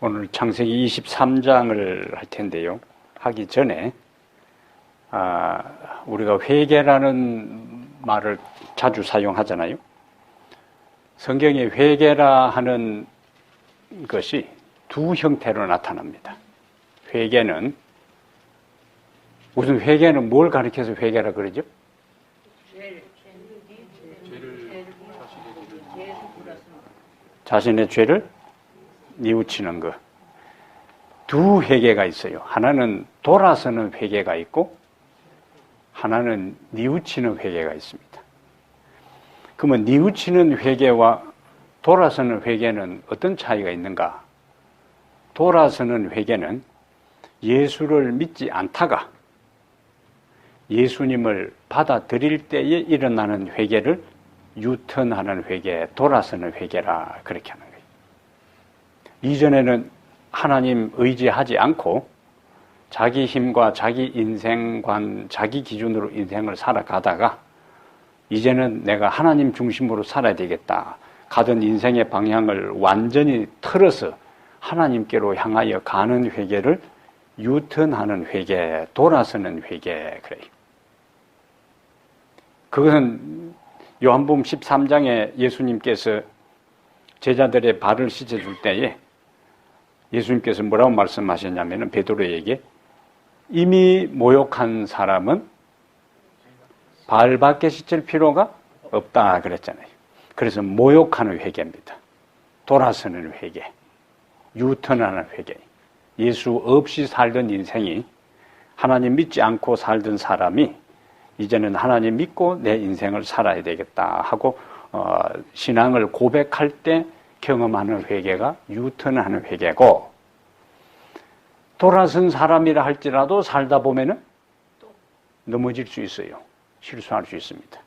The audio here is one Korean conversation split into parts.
오늘 창세기 23장을 할 텐데요. 하기 전에 우리가 회개라는 말을 자주 사용하잖아요. 성경에 회개라 하는 것이 두 형태로 나타납니다. 회개는 무슨 회개는 뭘 가리켜서 회개라 그러죠? 자신의 죄를 뉘우치는 것. 두 회개가 있어요. 하나는 돌아서는 회개가 있고 하나는 뉘우치는 회개가 있습니다. 그러면 뉘우치는 회개와 돌아서는 회개는 어떤 차이가 있는가? 돌아서는 회개는 예수를 믿지 않다가 예수님을 받아들일 때에 일어나는 회개를 유턴하는 회개, 돌아서는 회개라 그렇게 하는 거예요. 이전에는 하나님 의지하지 않고 자기 힘과 자기 인생관, 자기 기준으로 인생을 살아가다가 이제는 내가 하나님 중심으로 살아야 되겠다. 가던 인생의 방향을 완전히 틀어서 하나님께로 향하여 가는 회개를 유턴하는 회개, 돌아서는 회개 그래요. 그것은 요한복음 13장에 예수님께서 제자들의 발을 씻어줄 때에 예수님께서 뭐라고 말씀하셨냐면 베드로에게 이미 모욕한 사람은 발밖에 씻을 필요가 없다 그랬잖아요. 그래서 모욕하는 회개입니다. 돌아서는 회개, 유턴하는 회개. 예수 없이 살던 인생이 하나님 믿지 않고 살던 사람이 이제는 하나님 믿고 내 인생을 살아야 되겠다 하고 신앙을 고백할 때 경험하는 회개가 유턴하는 회개고, 돌아선 사람이라 할지라도 살다 보면은 넘어질 수 있어요. 실수할 수 있습니다.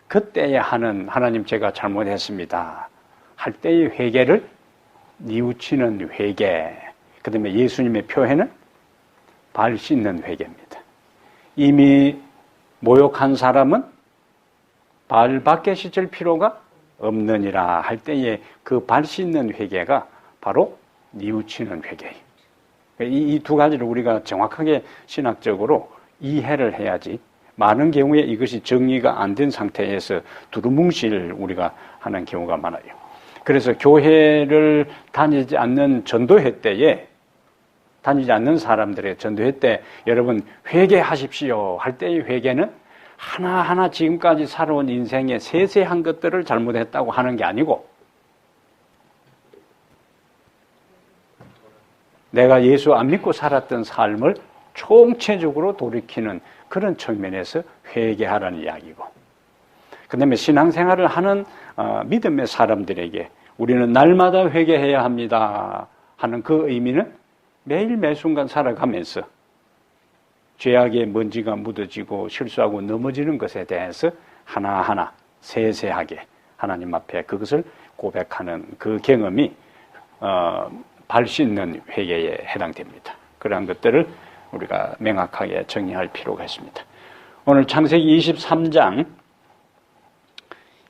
그때에 하는 하나님 제가 잘못했습니다 할 때의 회개를 뉘우치는 회개. 그 다음에 예수님의 표현은 발 씻는 회개입니다. 이미 모욕한 사람은 발밖에 씻을 필요가 없느니라 할 때에 그 발 씻는 회개가 바로 뉘우치는 회개예요. 이 두 가지를 우리가 정확하게 신학적으로 이해를 해야지, 많은 경우에 이것이 정리가 안 된 상태에서 두루뭉실 우리가 하는 경우가 많아요. 그래서 교회를 다니지 않는 전도회 때에, 다니지 않는 사람들의 전도회 때 여러분 회개하십시오 할 때의 회개는 하나하나 지금까지 살아온 인생의 세세한 것들을 잘못했다고 하는 게 아니고 내가 예수 안 믿고 살았던 삶을 총체적으로 돌이키는 그런 측면에서 회개하라는 이야기고, 그 다음에 신앙생활을 하는 믿음의 사람들에게 우리는 날마다 회개해야 합니다 하는 그 의미는 매일 매순간 살아가면서 죄악의 먼지가 묻어지고 실수하고 넘어지는 것에 대해서 하나하나 세세하게 하나님 앞에 그것을 고백하는 그 경험이 발 씻는 회개에 해당됩니다. 그러한 것들을 우리가 명확하게 정의할 필요가 있습니다. 오늘 창세기 23장,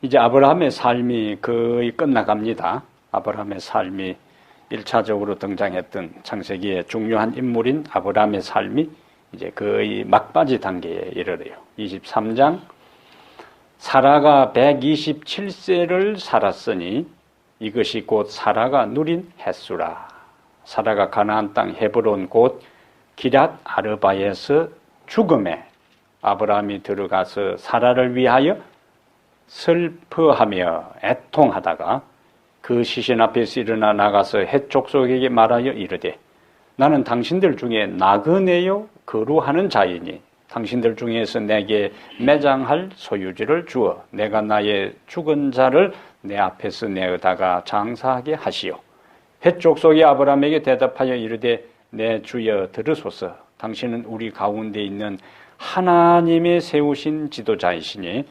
이제 아브라함의 삶이 거의 끝나갑니다. 아브라함의 삶이 1차적으로 등장했던 창세기의 중요한 인물인 아브라함의 삶이 이제 거의 막바지 단계에 이르러요. 23장, 사라가 127세를 살았으니 이것이 곧 사라가 누린 햇수라. 사라가 가나안 땅 헤브론 곧 기럇 아르바에서 죽음에 아브라함이 들어가서 사라를 위하여 슬퍼하며 애통하다가 그 시신 앞에서 일어나 나가서 헷 족속에게 말하여 이르되 나는 당신들 중에 나그네요 거루하는 자이니 당신들 중에서 내게 매장할 소유지를 주어 내가 나의 죽은 자를 내 앞에서 내어다가 장사하게 하시오. 헷 족속이 아브라함에게 대답하여 이르되 내 주여 들으소서. 당신은 우리 가운데 있는 하나님의 세우신 지도자이시니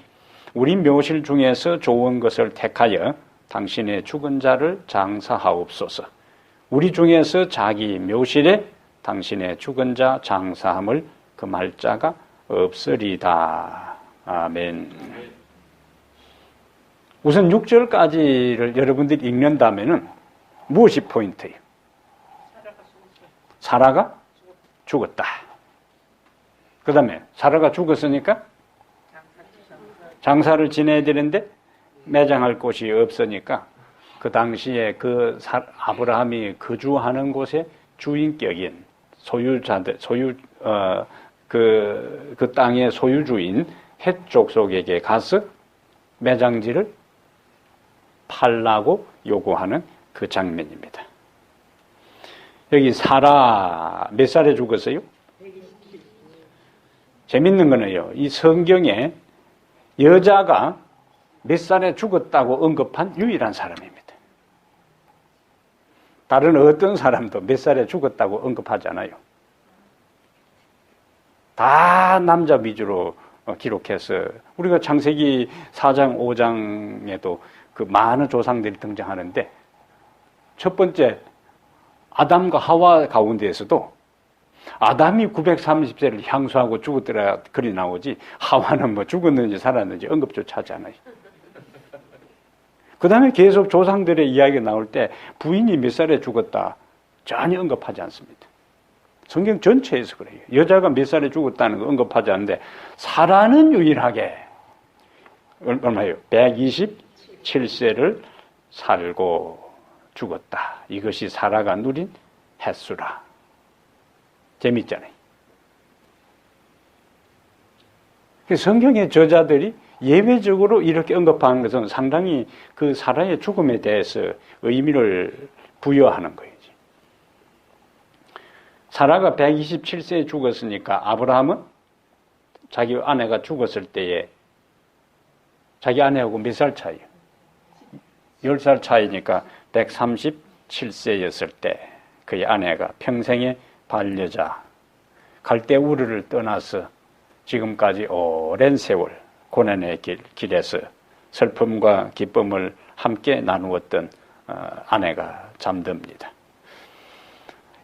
우리 묘실 중에서 좋은 것을 택하여 당신의 죽은 자를 장사하옵소서. 우리 중에서 자기 묘실에 당신의 죽은 자 장사함을 금할 자가 없으리다. 아멘. 우선 6절까지를 여러분들이 읽는다면은 무엇이 포인트예요? 사라가 죽었다. 그 다음에 사라가 죽었으니까 장사를 지내야 되는데 매장할 곳이 없으니까 그 당시에 아브라함이 거주하는 곳의 주인격인 소유자들, 그 땅의 소유주인 헷 족속에게 가서 매장지를 팔라고 요구하는 그 장면입니다. 여기 사라 몇 살에 죽었어요? 재밌는 거는요, 이 성경에 여자가 몇 살에 죽었다고 언급한 유일한 사람입니다. 다른 어떤 사람도 몇 살에 죽었다고 언급하잖아요. 다 남자 위주로 기록해서 우리가 창세기 4장, 5장에도 그 많은 조상들이 등장하는데 첫 번째 아담과 하와 가운데에서도 아담이 930세를 향수하고 죽었더라 그리 나오지 하와는 뭐 죽었는지 살았는지 언급조차 하지 않아요. 그 다음에 계속 조상들의 이야기가 나올 때 부인이 몇 살에 죽었다 전혀 언급하지 않습니다. 성경 전체에서 그래요. 여자가 몇 살에 죽었다는 거 언급하지 않는데 사라는 유일하게 얼마예요? 127세를 살고 죽었다. 이것이 사라가 누린 횟수라. 재밌잖아요. 성경의 저자들이 예외적으로 이렇게 언급하는 것은 상당히 그 사라의 죽음에 대해서 의미를 부여하는 거예요. 사라가 127세에 죽었으니까 아브라함은 자기 아내가 죽었을 때에 자기 아내하고 몇 살 차이요? 10살 차이니까 137세였을 때 그의 아내가 평생의 반려자 갈대우르를 떠나서 지금까지 오랜 세월 고난의 길에서 슬픔과 기쁨을 함께 나누었던 아내가 잠듭니다.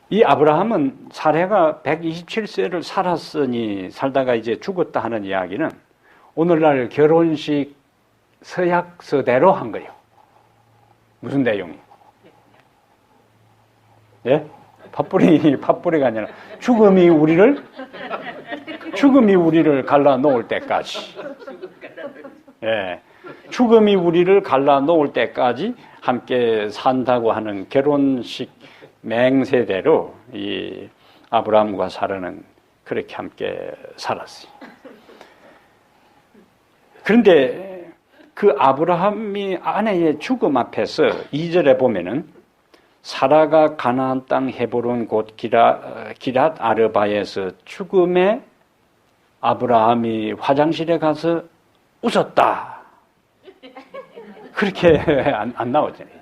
이 아브라함은 사례가 127세를 살다가 이제 죽었다 하는 이야기는 오늘날 결혼식 서약서대로 한 거예요. 무슨 내용이? 예? 팥뿌리가 아니라 죽음이 우리를 갈라 놓을 때까지. 예. 죽음이 우리를 갈라 놓을 때까지 함께 산다고 하는 결혼식 맹세대로 이 아브라함과 사라는 그렇게 함께 살았어요. 그런데 그 아브라함이 아내의 죽음 앞에서 2절에 보면은 사라가 가나안 땅 헤브론 곧 기랏 아르바에서 죽음에 아브라함이 화장실에 가서 웃었다. 그렇게 안 나오잖아요.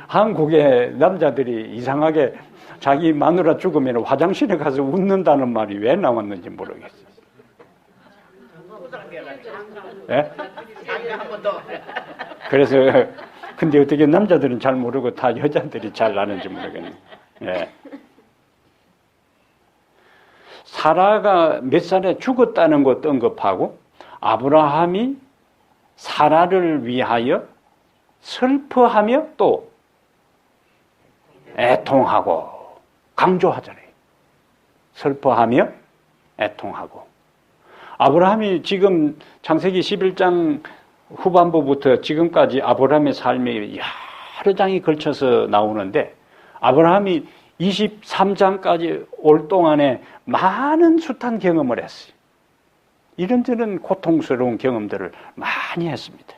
한국의 남자들이 이상하게 자기 마누라 죽으면 화장실에 가서 웃는다는 말이 왜 나왔는지 모르겠어요. 예? 그래서 근데 어떻게 남자들은 잘 모르고 다 여자들이 잘 아는지 모르겠네. 예. 사라가 몇 살에 죽었다는 것도 언급하고 아브라함이 사라를 위하여 슬퍼하며 또 애통하고 강조하잖아요. 슬퍼하며 애통하고. 아브라함이 지금 창세기 11장 후반부부터 지금까지 아브라함의 삶이 여러 장이 걸쳐서 나오는데 아브라함이 23장까지 올 동안에 많은 숱한 경험을 했어요. 이런저런 고통스러운 경험들을 많이 했습니다.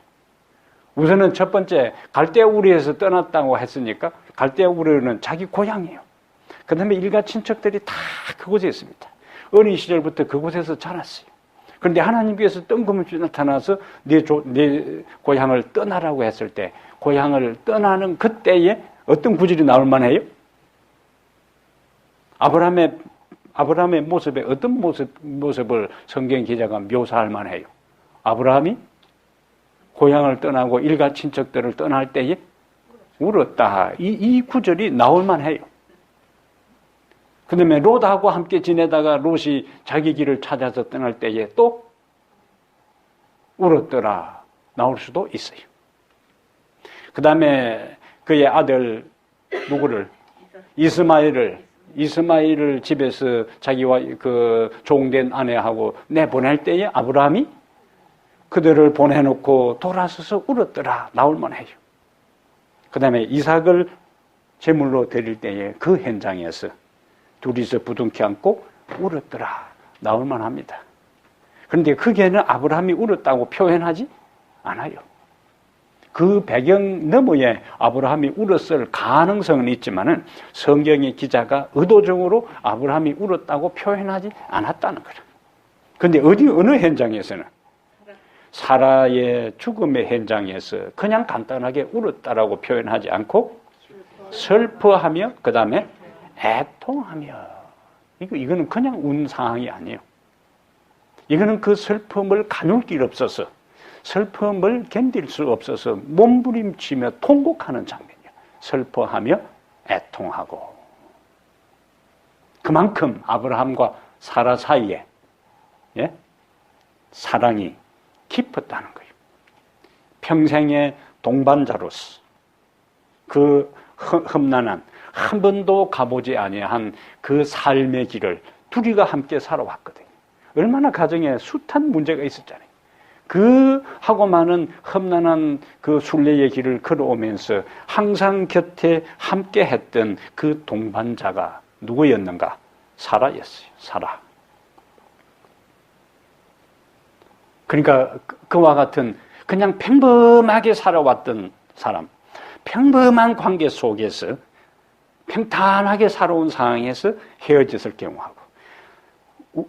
우선은 첫 번째 갈대우르에서 떠났다고 했으니까 갈대우르는 자기 고향이에요. 그 다음에 일가 친척들이 다 그곳에 있습니다. 어린 시절부터 그곳에서 자랐어요. 그런데 하나님께서 뜬금없이 나타나서 네 고향을 떠나라고 했을 때 고향을 떠나는 그때에 어떤 구절이 나올 만해요? 아브라함의 모습에 어떤 모습을 성경 기자가 묘사할 만해요? 아브라함이 고향을 떠나고 일가 친척들을 떠날 때에 울었다. 이 구절이 나올 만해요. 그 다음에 롯하고 함께 지내다가 롯이 자기 길을 찾아서 떠날 때에 또 울었더라. 나올 수도 있어요. 그 다음에 그의 아들 누구를? 이스마엘을 이스마엘을 집에서 자기와 그 종된 아내하고 내보낼 때에 아브라함이 그들을 보내놓고 돌아서서 울었더라. 나올만 해요. 그 다음에 이삭을 제물로 드릴 때에 그 현장에서 둘이서 부둥켜 안고 울었더라. 나올만 합니다. 그런데 거기에는 아브라함이 울었다고 표현하지 않아요. 그 배경 너머에 아브라함이 울었을 가능성은 있지만은 성경의 기자가 의도적으로 아브라함이 울었다고 표현하지 않았다는 거죠. 그런데 어느 현장에서는 사라의 죽음의 현장에서 그냥 간단하게 울었다라고 표현하지 않고 슬퍼하며 그 다음에 애통하며 이거는 그냥 운 상황이 아니에요. 이거는 그 슬픔을 가눌 길 없어서 슬픔을 견딜 수 없어서 몸부림치며 통곡하는 장면이에요. 슬퍼하며 애통하고 그만큼 아브라함과 사라 사이에 사랑이 깊었다는 거예요. 평생의 동반자로서 그 험난한 한 번도 가보지 아니한 그 삶의 길을 둘이가 함께 살아왔거든요. 얼마나 가정에 숱한 문제가 있었잖아요. 그 하고 많은 험난한 그 순례의 길을 걸어오면서 항상 곁에 함께 했던 그 동반자가 누구였는가? 사라였어요. 사라. 그러니까 그와 같은 그냥 평범하게 살아왔던 사람, 평범한 관계 속에서 평탄하게 살아온 상황에서 헤어졌을 경우하고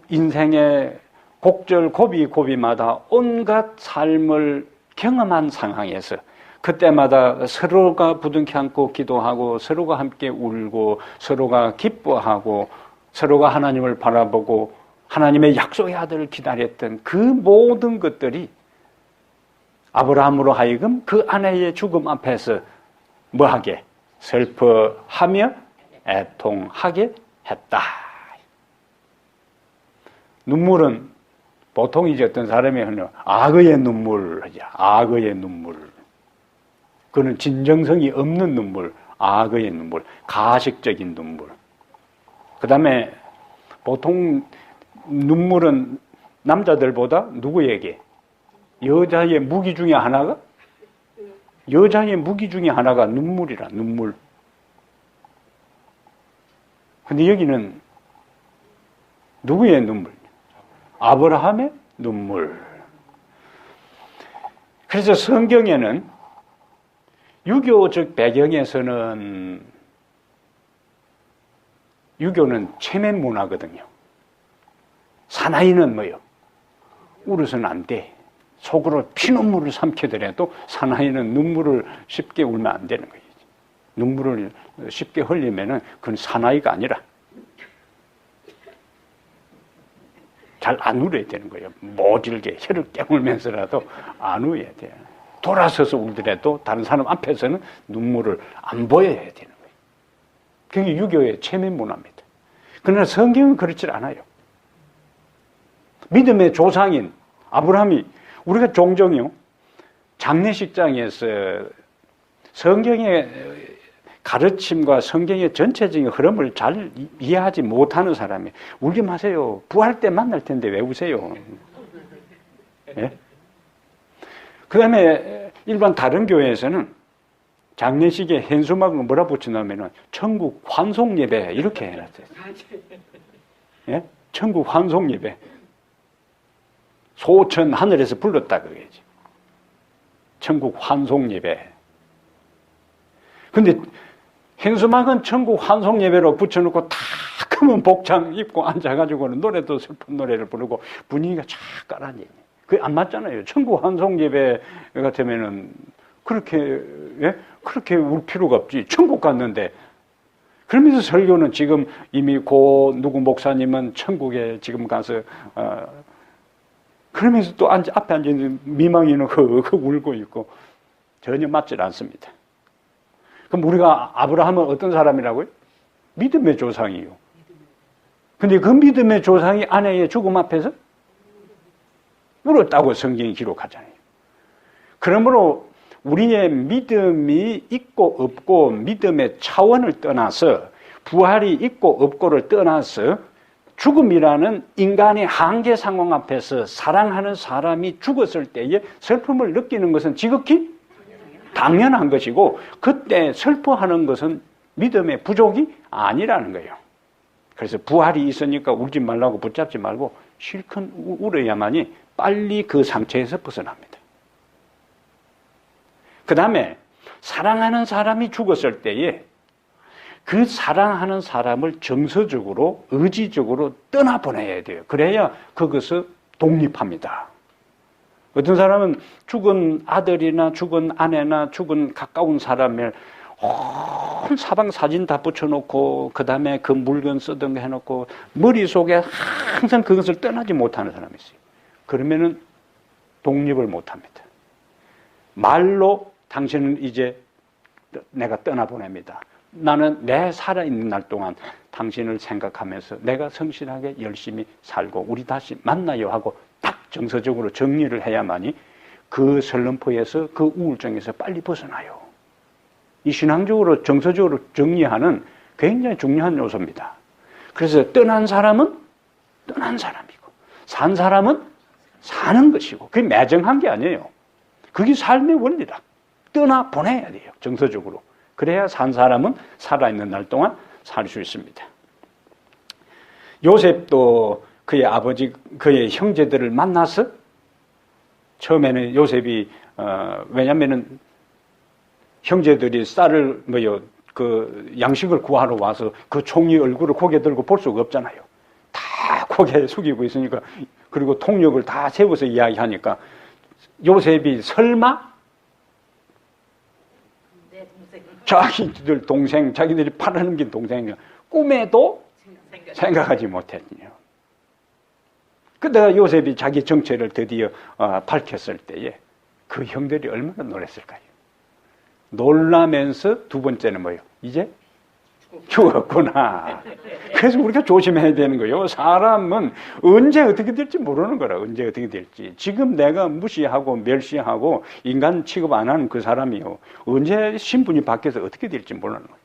인생의 곡절 고비고비마다 온갖 삶을 경험한 상황에서 그때마다 서로가 부둥켜 안고 기도하고 서로가 함께 울고 서로가 기뻐하고 서로가 하나님을 바라보고 하나님의 약속의 아들을 기다렸던 그 모든 것들이 아브라함으로 하여금 그 아내의 죽음 앞에서 뭐하게? 슬퍼하며 애통하게 했다. 눈물은 보통 이제 어떤 사람이 하는 악의 눈물 하죠. 악의 눈물. 그는 진정성이 없는 눈물, 악의 눈물, 가식적인 눈물. 그 다음에 보통 눈물은 남자들보다 누구에게? 여자의 무기 중에 하나가? 여자의 무기 중에 하나가 눈물이라, 눈물. 근데 여기는 누구의 눈물? 아브라함의 눈물. 그래서 성경에는 유교적 배경에서는 유교는 체면 문화거든요. 사나이는 뭐요? 울어서는 안 돼. 속으로 피눈물을 삼키더라도 사나이는 눈물을 쉽게 울면 안 되는 거예요. 눈물을 쉽게 흘리면은 그건 사나이가 아니라 잘 안 울어야 되는 거예요. 모질게 혀를 깨물면서라도 안 울어야 돼요. 돌아서서 울더라도 다른 사람 앞에서는 눈물을 안 보여야 되는 거예요. 그게 유교의 체면 문화입니다. 그러나 성경은 그렇지 않아요. 믿음의 조상인 아브라함이 우리가 종종요 장례식장에서 성경의 가르침과 성경의 전체적인 흐름을 잘 이해하지 못하는 사람이 울지 마세요. 부활 때 만날 텐데 왜 우세요? 예? 그 다음에 일반 다른 교회에서는 장례식에 현수막을 뭐라 붙여놓으면 천국 환송 예배 이렇게 해놨어요. 예? 천국 환송 예배. 소천 하늘에서 불렀다 그거지. 천국 환송 예배. 근데 현수막은 천국 환송 예배로 붙여놓고 다 크면 복장 입고 앉아가지고는 노래도 슬픈 노래를 부르고 분위기가 쫙 깔아지네. 그게 안 맞잖아요. 천국 환송 예배 같으면은 그렇게 그렇게 울 필요가 없지. 천국 갔는데. 그러면서 설교는 지금 이미 고 누구 목사님은 천국에 지금 가서 그러면서 또 앞에 앉아있는 미망이는 그 울고 있고 전혀 맞질 않습니다. 그럼 우리가 아브라함은 어떤 사람이라고요? 믿음의 조상이요. 근데 그 믿음의 조상이 아내의 죽음 앞에서 울었다고 성경이 기록하잖아요. 그러므로 우리의 믿음이 있고 없고 믿음의 차원을 떠나서 부활이 있고 없고를 떠나서 죽음이라는 인간의 한계 상황 앞에서 사랑하는 사람이 죽었을 때에 슬픔을 느끼는 것은 지극히 당연한 것이고, 그때 슬퍼하는 것은 믿음의 부족이 아니라는 거예요. 그래서 부활이 있으니까 울지 말라고 붙잡지 말고 실컷 울어야만이 빨리 그 상처에서 벗어납니다. 그 다음에 사랑하는 사람이 죽었을 때에 그 사랑하는 사람을 정서적으로, 의지적으로 떠나보내야 돼요. 그래야 그것을 독립합니다. 어떤 사람은 죽은 아들이나 죽은 아내나 죽은 가까운 사람을 온 사방 사진 다 붙여놓고, 그 다음에 그 물건 쓰던 거 해놓고 머릿속에 항상 그것을 떠나지 못하는 사람이 있어요. 그러면은 독립을 못합니다. 말로 당신은 이제 내가 떠나보냅니다. 나는 내 살아있는 날 동안 당신을 생각하면서 내가 성실하게 열심히 살고 우리 다시 만나요 하고 딱 정서적으로 정리를 해야만이 그 설렘포에서, 그 우울증에서 빨리 벗어나요. 이 신앙적으로 정서적으로 정리하는 굉장히 중요한 요소입니다. 그래서 떠난 사람은 떠난 사람이고 산 사람은 사는 것이고, 그게 매정한 게 아니에요. 그게 삶의 원리다. 떠나보내야 돼요, 정서적으로. 그래야 산 사람은 살아있는 날 동안 살 수 있습니다. 요셉도 그의 아버지, 그의 형제들을 만나서, 처음에는 요셉이 왜냐면은 형제들이 쌀을 그 양식을 구하러 와서 그 총리 얼굴을 고개 들고 볼 수가 없잖아요. 다 고개 숙이고 있으니까, 그리고 통역을 다 세워서 이야기하니까 요셉이 설마 자기들 동생, 자기들이 팔아넘긴 동생이 꿈에도 생각하지 못했네요. 그러다가 요셉이 자기 정체를 드디어 밝혔을 때에 그 형들이 얼마나 놀랐을까요? 놀라면서 두 번째는 뭐예요? 이제 죽었구나. 그래서 우리가 조심해야 되는 거예요. 사람은 언제 어떻게 될지 모르는 거라. 언제 어떻게 될지. 지금 내가 무시하고 멸시하고 인간 취급 안 하는 그 사람이요, 언제 신분이 바뀌어서 어떻게 될지 모르는 거예요.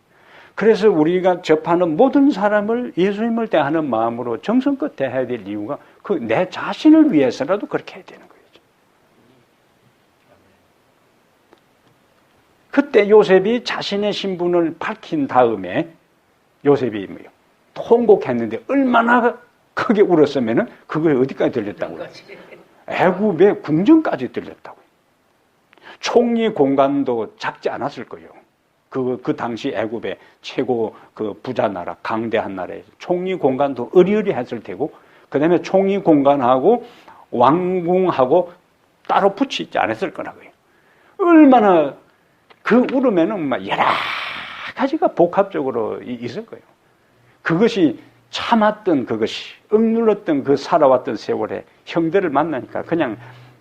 그래서 우리가 접하는 모든 사람을 예수님을 대하는 마음으로 정성껏 대해야 될 이유가 그 내 자신을 위해서라도 그렇게 해야 되는 거예요. 그때 요셉이 자신의 신분을 밝힌 다음에 요셉이 뭐예요? 통곡했는데 얼마나 크게 울었으면은 그거에 어디까지 들렸다고요? 애굽의 궁전까지 들렸다고요. 총리 공간도 작지 않았을 거예요. 그 당시 애굽의 최고 그 부자 나라, 강대한 나라에 총리 공간도 어리어리했을 테고, 그 다음에 총리 공간하고 왕궁하고 따로 붙이지 않았을 거라고요. 얼마나 그 울음에는 막 여러 가지가 복합적으로 있을 거예요. 그것이 참았던, 그것이 억눌렀던 그 살아왔던 세월에 형들을 만나니까 그냥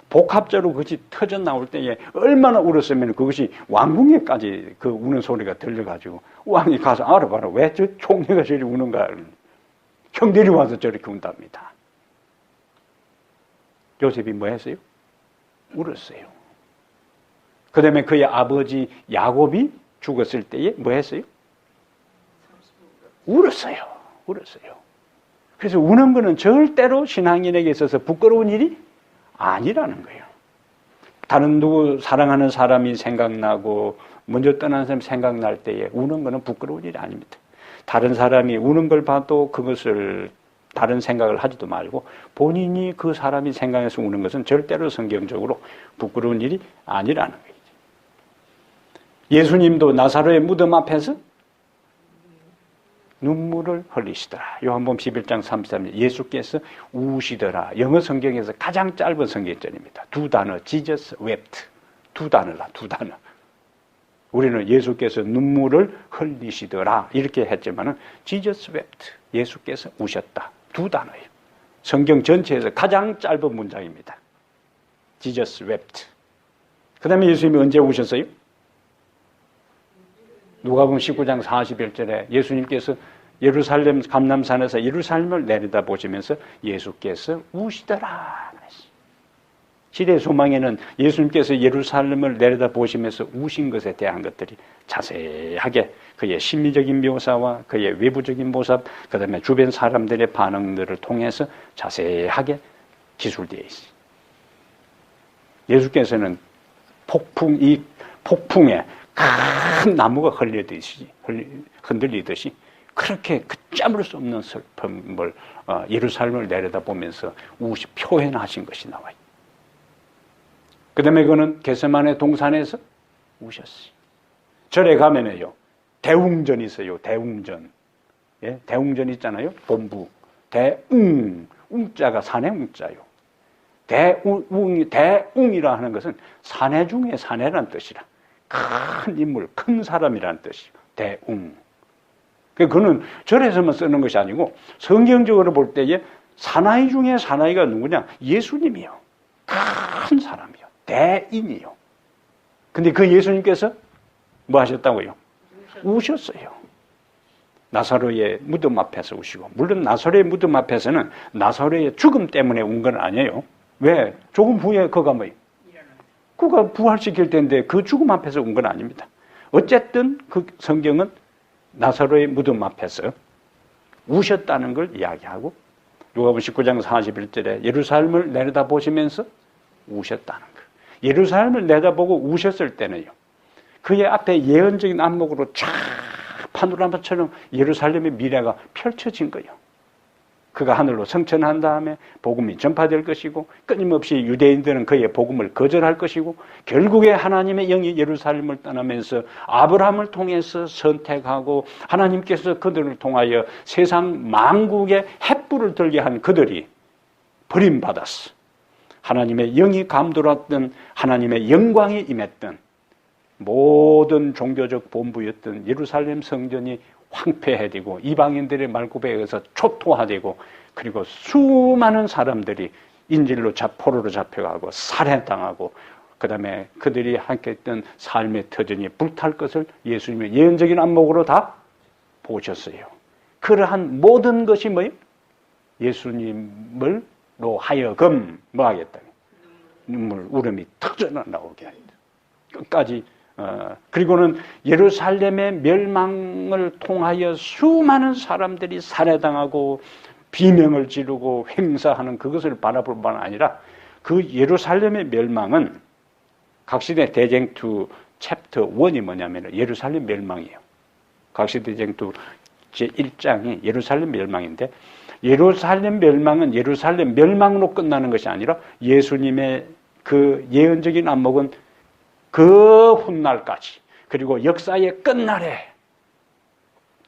복합적으로 그것이 터져 나올 때에 얼마나 울었으면 그것이 왕궁에까지 그 우는 소리가 들려가지고 왕이 가서 알아봐라, 왜 저 총리가 저리 우는가. 형들이 와서 저렇게 운답니다. 요셉이 뭐 했어요? 울었어요. 그 다음에 그의 아버지 야곱이 죽었을 때에 뭐 했어요? 울었어요. 울었어요. 그래서 우는 거는 절대로 신앙인에게 있어서 부끄러운 일이 아니라는 거예요. 다른 누구 사랑하는 사람이 생각나고 먼저 떠난 사람이 생각날 때에 우는 거는 부끄러운 일이 아닙니다. 다른 사람이 우는 걸 봐도 그것을 다른 생각을 하지도 말고 본인이 그 사람이 생각해서 우는 것은 절대로 성경적으로 부끄러운 일이 아니라는 거예요. 예수님도 나사로의 무덤 앞에서 눈물을 흘리시더라. 요한복음 11장 33절 예수께서 우시더라. 영어 성경에서 가장 짧은 성경절입니다. 두 단어, Jesus wept. 두 단어라, 두 단어. 우리는 예수께서 눈물을 흘리시더라 이렇게 했지만은 Jesus wept. 예수께서 우셨다. 두 단어예요. 성경 전체에서 가장 짧은 문장입니다. Jesus wept. 그 다음에 예수님이 언제 우셨어요? 누가복음 19장 41절에 예수님께서 예루살렘 감람산에서 예루살렘을 내려다 보시면서 예수께서 우시더라. 시대의 소망에는 예수님께서 예루살렘을 내려다 보시면서 우신 것에 대한 것들이 자세하게 그의 심리적인 묘사와 그의 외부적인 모습, 그 다음에 주변 사람들의 반응들을 통해서 자세하게 기술되어 있어요. 예수께서는 이 폭풍에 큰 나무가 흔들리듯이 그렇게 걷잡을 수 없는 슬픔을 예루살렘을 내려다보면서 표현하신 것이 나와요. 그 다음에 그는 겟세마네 동산에서 우셨어요. 절에 가면은요, 대웅전이 있어요. 대웅전. 예? 대웅전 있잖아요. 본부. 웅자가 산의 웅자요. 대웅이라 하는 것은 사내 중에 사내란 뜻이라. 큰 인물, 큰 사람이라는 뜻이요. 대웅. 그는 절에서만 쓰는 것이 아니고 성경적으로 볼 때에 사나이 중에 사나이가 누구냐? 예수님이요. 큰 사람이요. 대인이요. 근데 그 예수님께서 뭐 하셨다고요? 우셨어요. 나사로의 무덤 앞에서 우시고, 물론 나사로의 무덤 앞에서는 나사로의 죽음 때문에 운 건 아니에요. 왜? 조금 후에 그가 그가 부활시킬 텐데 그 죽음 앞에서 운 건 아닙니다. 어쨌든 그 성경은 나사로의 무덤 앞에서 우셨다는 걸 이야기하고, 누가복음 19장 41절에 예루살렘을 내려다보시면서 우셨다는 거. 예루살렘을 내다보고 우셨을 때는요, 그의 앞에 예언적인 안목으로 쫙 파노라마처럼 예루살렘의 미래가 펼쳐진 거예요. 그가 하늘로 승천한 다음에 복음이 전파될 것이고, 끊임없이 유대인들은 그의 복음을 거절할 것이고, 결국에 하나님의 영이 예루살렘을 떠나면서 아브라함을 통해서 선택하고 하나님께서 그들을 통하여 세상 만국에 횃불을 들게 한 그들이 버림받았어. 하나님의 영이 감돌았던, 하나님의 영광이 임했던 모든 종교적 본부였던 예루살렘 성전이 황폐해지고 이방인들의 말굽에 의해서 초토화되고, 그리고 수많은 사람들이 인질로 포로로 잡혀가고 살해당하고, 그 다음에 그들이 함께했던 삶의 터전이 불탈 것을 예수님의 예언적인 안목으로 다 보셨어요. 그러한 모든 것이 뭐예요? 예수님을 로 하여금 뭐 하겠다? 눈물, 울음이 터져 나오게 합니다. 끝까지. 그리고는 예루살렘의 멸망을 통하여 수많은 사람들이 살해당하고 비명을 지르고 횡사하는 그것을 바라볼 뿐만 아니라, 그 예루살렘의 멸망은 각시대 대쟁투 챕터 1이 뭐냐면 예루살렘 멸망이에요. 각시대 대쟁투 제1장이 예루살렘 멸망인데, 예루살렘 멸망은 예루살렘 멸망으로 끝나는 것이 아니라 예수님의 그 예언적인 안목은 그 훗날까지, 그리고 역사의 끝날에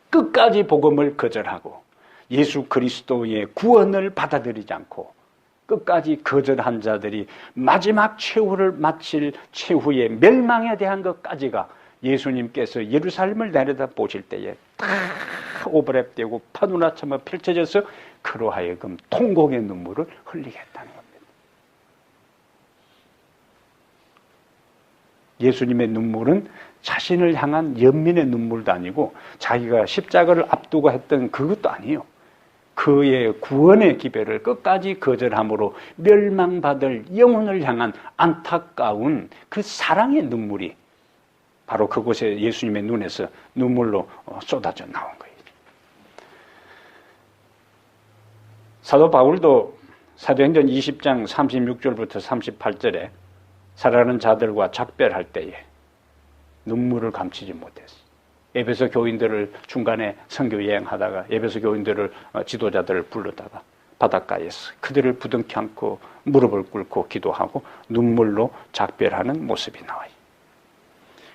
끝까지 복음을 거절하고 예수 그리스도의 구원을 받아들이지 않고 끝까지 거절한 자들이 마지막 최후를 마칠 최후의 멸망에 대한 것까지가 예수님께서 예루살렘을 내려다 보실 때에 다 오버랩되고 파노라처럼 펼쳐져서 그로 하여금 통곡의 눈물을 흘리게 했다는 겁니다. 예수님의 눈물은 자신을 향한 연민의 눈물도 아니고 자기가 십자가를 앞두고 했던 그것도 아니에요. 그의 구원의 기별을 끝까지 거절함으로 멸망받을 영혼을 향한 안타까운 그 사랑의 눈물이 바로 그곳에 예수님의 눈에서 눈물로 쏟아져 나온 거예요. 사도 바울도 사도행전 20장 36절부터 38절에 살아가는 자들과 작별할 때에 눈물을 감추지 못했어요. 에베소 교인들을 중간에 선교 여행하다가 에베소 교인들을 지도자들을 불러다가 바닷가에서 그들을 부둥켜 안고 무릎을 꿇고 기도하고 눈물로 작별하는 모습이 나와요.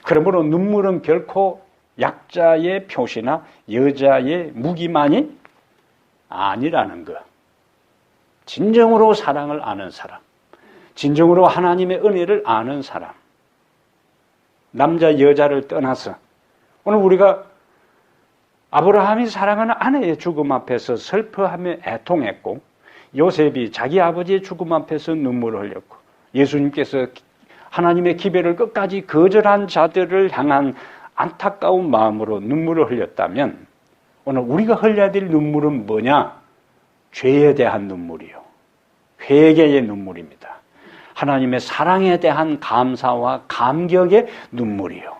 그러므로 눈물은 결코 약자의 표시나 여자의 무기만이 아니라는 것. 진정으로 사랑을 아는 사람, 진정으로 하나님의 은혜를 아는 사람, 남자 여자를 떠나서 오늘 우리가 아브라함이 사랑하는 아내의 죽음 앞에서 슬퍼하며 애통했고, 요셉이 자기 아버지의 죽음 앞에서 눈물을 흘렸고, 예수님께서 하나님의 기별을 끝까지 거절한 자들을 향한 안타까운 마음으로 눈물을 흘렸다면, 오늘 우리가 흘려야 될 눈물은 뭐냐? 죄에 대한 눈물이요, 회개의 눈물입니다. 하나님의 사랑에 대한 감사와 감격의 눈물이요.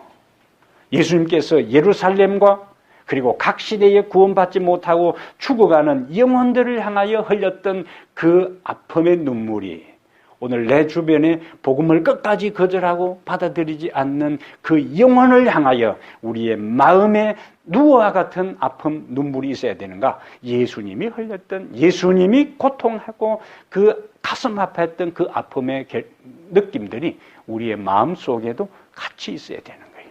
예수님께서 예루살렘과 그리고 각 시대에 구원받지 못하고 죽어가는 영혼들을 향하여 흘렸던 그 아픔의 눈물이 오늘 내 주변에 복음을 끝까지 거절하고 받아들이지 않는 그 영혼을 향하여 우리의 마음에 누구와 같은 아픔, 눈물이 있어야 되는가? 예수님이 흘렸던, 예수님이 고통하고 그 가슴 아파했던 그 아픔의 느낌들이 우리의 마음 속에도 같이 있어야 되는 거예요.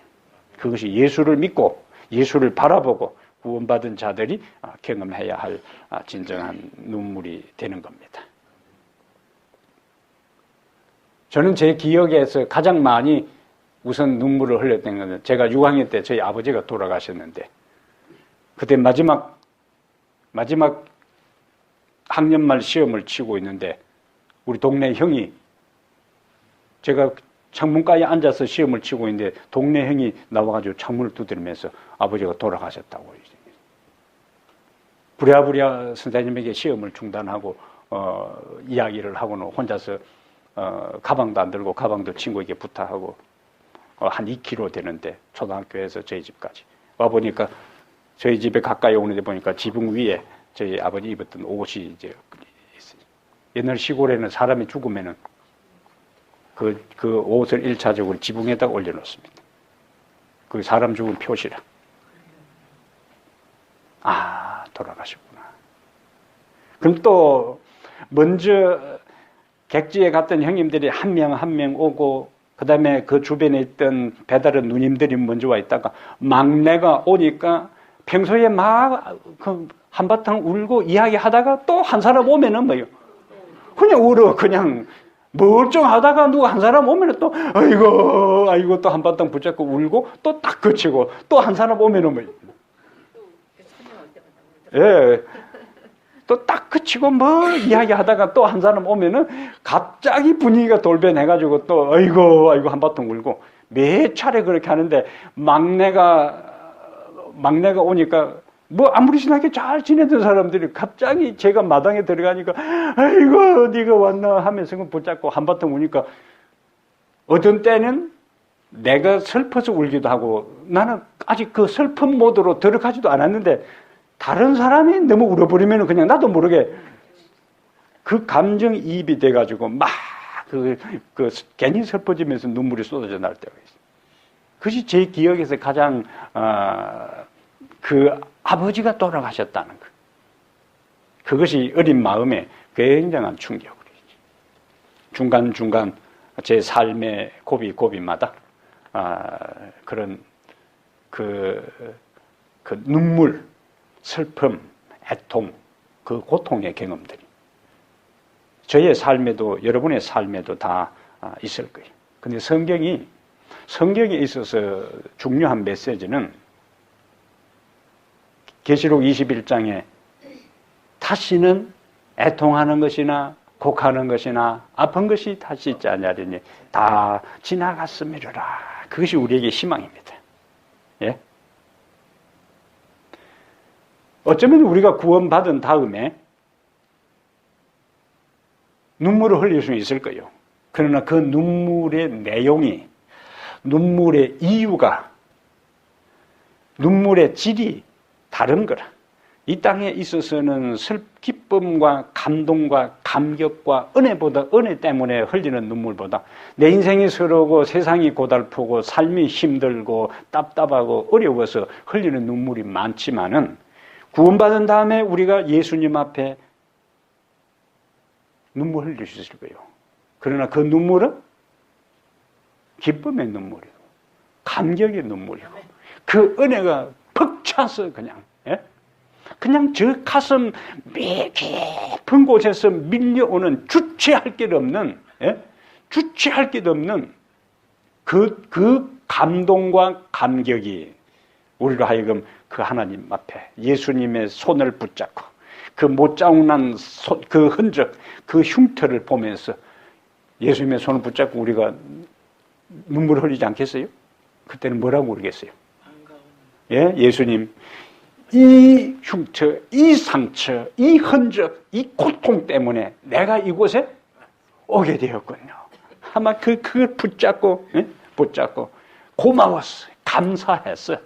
그것이 예수를 믿고 예수를 바라보고 구원받은 자들이 경험해야 할 진정한 눈물이 되는 겁니다. 저는 제 기억에서 가장 많이 우선 눈물을 흘렸던 것은 제가 6학년 때 저희 아버지가 돌아가셨는데 그때 마지막 학년 말 시험을 치고 있는데 우리 동네 형이 제가 창문가에 앉아서 시험을 치고 있는데 동네 형이 나와가지고 창문을 두드리면서 아버지가 돌아가셨다고 부랴부랴 선생님에게 시험을 중단하고 이야기를 하고는 혼자서 가방도 안 들고 가방도 친구에게 부탁하고 한 2km 되는데 초등학교에서 저희 집까지 와보니까 저희 집에 가까이 오는데 보니까 지붕 위에 저희 아버지 입었던 옷이 이제 있어요. 옛날 시골에는 사람이 죽으면은 그 옷을 1차적으로 지붕에다 올려놓습니다. 그 사람 죽은 표시라. 아, 돌아가셨구나. 그럼 또 먼저 객지에 갔던 형님들이 한 명 한 명 오고 그 다음에 그 주변에 있던 배다른 누님들이 먼저 와 있다가 막내가 오니까 평소에 막 한바탕 울고 이야기하다가 또 한 사람 오면은 뭐요? 그냥 울어. 그냥 멀쩡하다가 누가 한 사람 오면은 또 아이고 또 한바탕 붙잡고 울고 또 딱 그치고 또 한 사람 오면은 뭐요? 예. 또 딱 그치고 뭐 이야기하다가 또 한 사람 오면은 갑자기 분위기가 돌변해가지고 또 아이고 한바탕 울고 매 차례 그렇게 하는데 막내가 오니까 뭐 아무리 지나게 잘 지내던 사람들이 갑자기 제가 마당에 들어가니까 아이고 네가 왔나 하면서 붙잡고 한바탕 우니까 어떤 때는 내가 슬퍼서 울기도 하고 나는 아직 그 슬픈 모드로 들어가지도 않았는데 다른 사람이 너무 울어버리면 그냥 나도 모르게 그 감정이입이 돼가지고 막 괜히 슬퍼지면서 눈물이 쏟아져 날 때가 있어요. 그것이 제 기억에서 가장 그 아버지가 돌아가셨다는 것. 그것이 어린 마음에 굉장한 충격이죠. 중간중간 제 삶의 고비마다 그런 그 눈물, 슬픔, 애통, 그 고통의 경험들이 저의 삶에도 여러분의 삶에도 다 있을 거예요. 근데 성경에 있어서 중요한 메시지는 계시록 21장에 다시는 애통하는 것이나 곡하는 것이나 아픈 것이 다시 있지 아니하리니 다 지나갔음이로라. 그것이 우리에게 희망입니다. 예? 어쩌면 우리가 구원받은 다음에 눈물을 흘릴 수 있을 거예요. 그러나 그 눈물의 내용이, 눈물의 이유가, 눈물의 질이 다른 거라. 이 땅에 있어서는 기쁨과 감동과 감격과 은혜 때문에 흘리는 눈물보다 내 인생이 서러우고 세상이 고달프고 삶이 힘들고 답답하고 어려워서 흘리는 눈물이 많지만은 구원받은 다음에 우리가 예수님 앞에 눈물 흘릴 수 있을 거예요. 그러나 그 눈물은 기쁨의 눈물이고 감격의 눈물이고 그 은혜가 퍽 차서 그냥 저 가슴 깊은 곳에서 밀려오는 주체할 길 없는 그 감동과 감격이 우리로 하여금 그 하나님 앞에 예수님의 손을 붙잡고 그 못자국난 그 흔적, 그 흉터를 보면서 예수님의 손을 붙잡고 우리가 눈물을 흘리지 않겠어요? 그때는 뭐라고 그러겠어요? 예, 예수님, 이 흉터, 이 상처, 이 흔적, 이 고통 때문에 내가 이곳에 오게 되었군요. 아마 그걸 붙잡고, 붙잡고 고마웠어요. 감사했어요.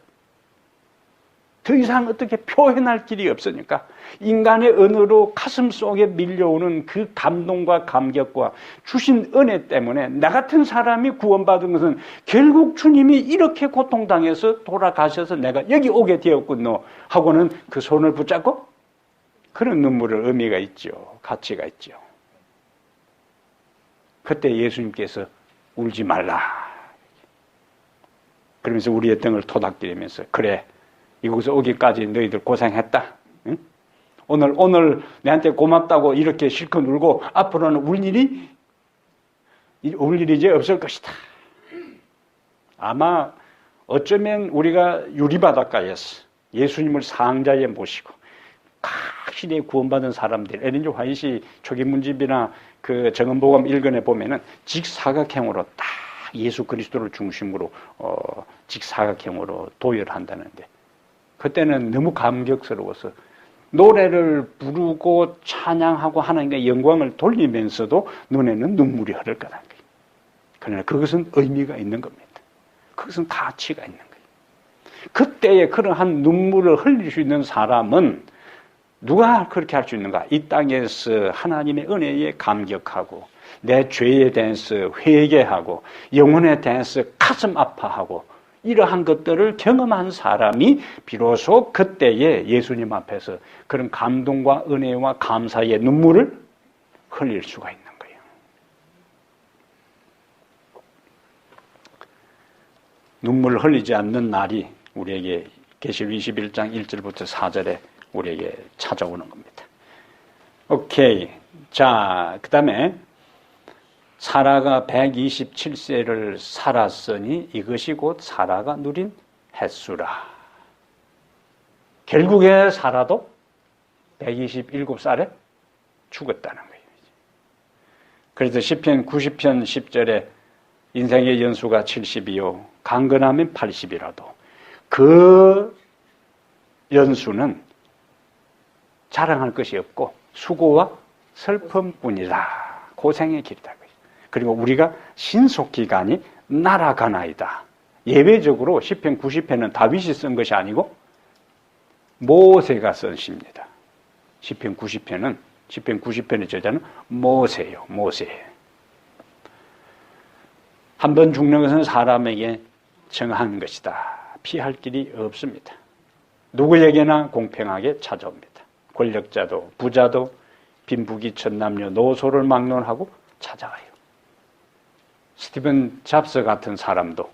더 이상 어떻게 표현할 길이 없으니까 인간의 언어로 가슴 속에 밀려오는 그 감동과 감격과 주신 은혜 때문에 나 같은 사람이 구원받은 것은 결국 주님이 이렇게 고통당해서 돌아가셔서 내가 여기 오게 되었군요 하고는 그 손을 붙잡고 그런 눈물을 의미가 있죠. 가치가 있죠. 그때 예수님께서 울지 말라 그러면서 우리의 등을 토닥거리면서 그래 이곳에 오기까지 너희들 고생했다. 응? 오늘 내한테 고맙다고 이렇게 실컷 울고 앞으로는 울 일이 이제 없을 것이다. 아마 어쩌면 우리가 유리바닷가에서 예수님을 상자에 모시고 각 시대에 구원받은 사람들, 엘린조 화이시 초기문집이나 그 정언복음 1권에 보면은 직사각형으로 딱 예수 그리스도를 중심으로 직사각형으로 도열한다는데 그때는 너무 감격스러워서 노래를 부르고 찬양하고 하나님께 영광을 돌리면서도 눈에는 눈물이 흐를 거라는 거예요. 그러나 그것은 의미가 있는 겁니다. 그것은 가치가 있는 거예요. 그때에 그러한 눈물을 흘릴 수 있는 사람은 누가 그렇게 할 수 있는가? 이 땅에서 하나님의 은혜에 감격하고 내 죄에 대해서 회개하고 영혼에 대해서 가슴 아파하고 이러한 것들을 경험한 사람이 비로소 그때에 예수님 앞에서 그런 감동과 은혜와 감사의 눈물을 흘릴 수가 있는 거예요. 눈물을 흘리지 않는 날이 우리에게 계시록 21장 1절부터 4절에 우리에게 찾아오는 겁니다. 오케이. 자, 그 다음에 사라가 127세를 살았으니 이것이 곧 사라가 누린 횟수라. 결국에 사라도 127살에 죽었다는 거예요. 그래서 시편 90편 10절에 인생의 연수가 70이요 강건하면 80이라도 그 연수는 자랑할 것이 없고 수고와 슬픔뿐이다. 고생의 길이다. 그리고 우리가 신속기간이 날아가나이다. 예외적으로 시편 90편은 다윗이 쓴 것이 아니고 모세가 쓴 시입니다. 시편 90편의 저자는 모세예요. 모세. 한 번 죽는 것은 사람에게 정한 것이다. 피할 길이 없습니다. 누구에게나 공평하게 찾아옵니다. 권력자도 부자도 빈부귀 천남녀 노소를 막론하고 찾아와요. 스티븐 잡스 같은 사람도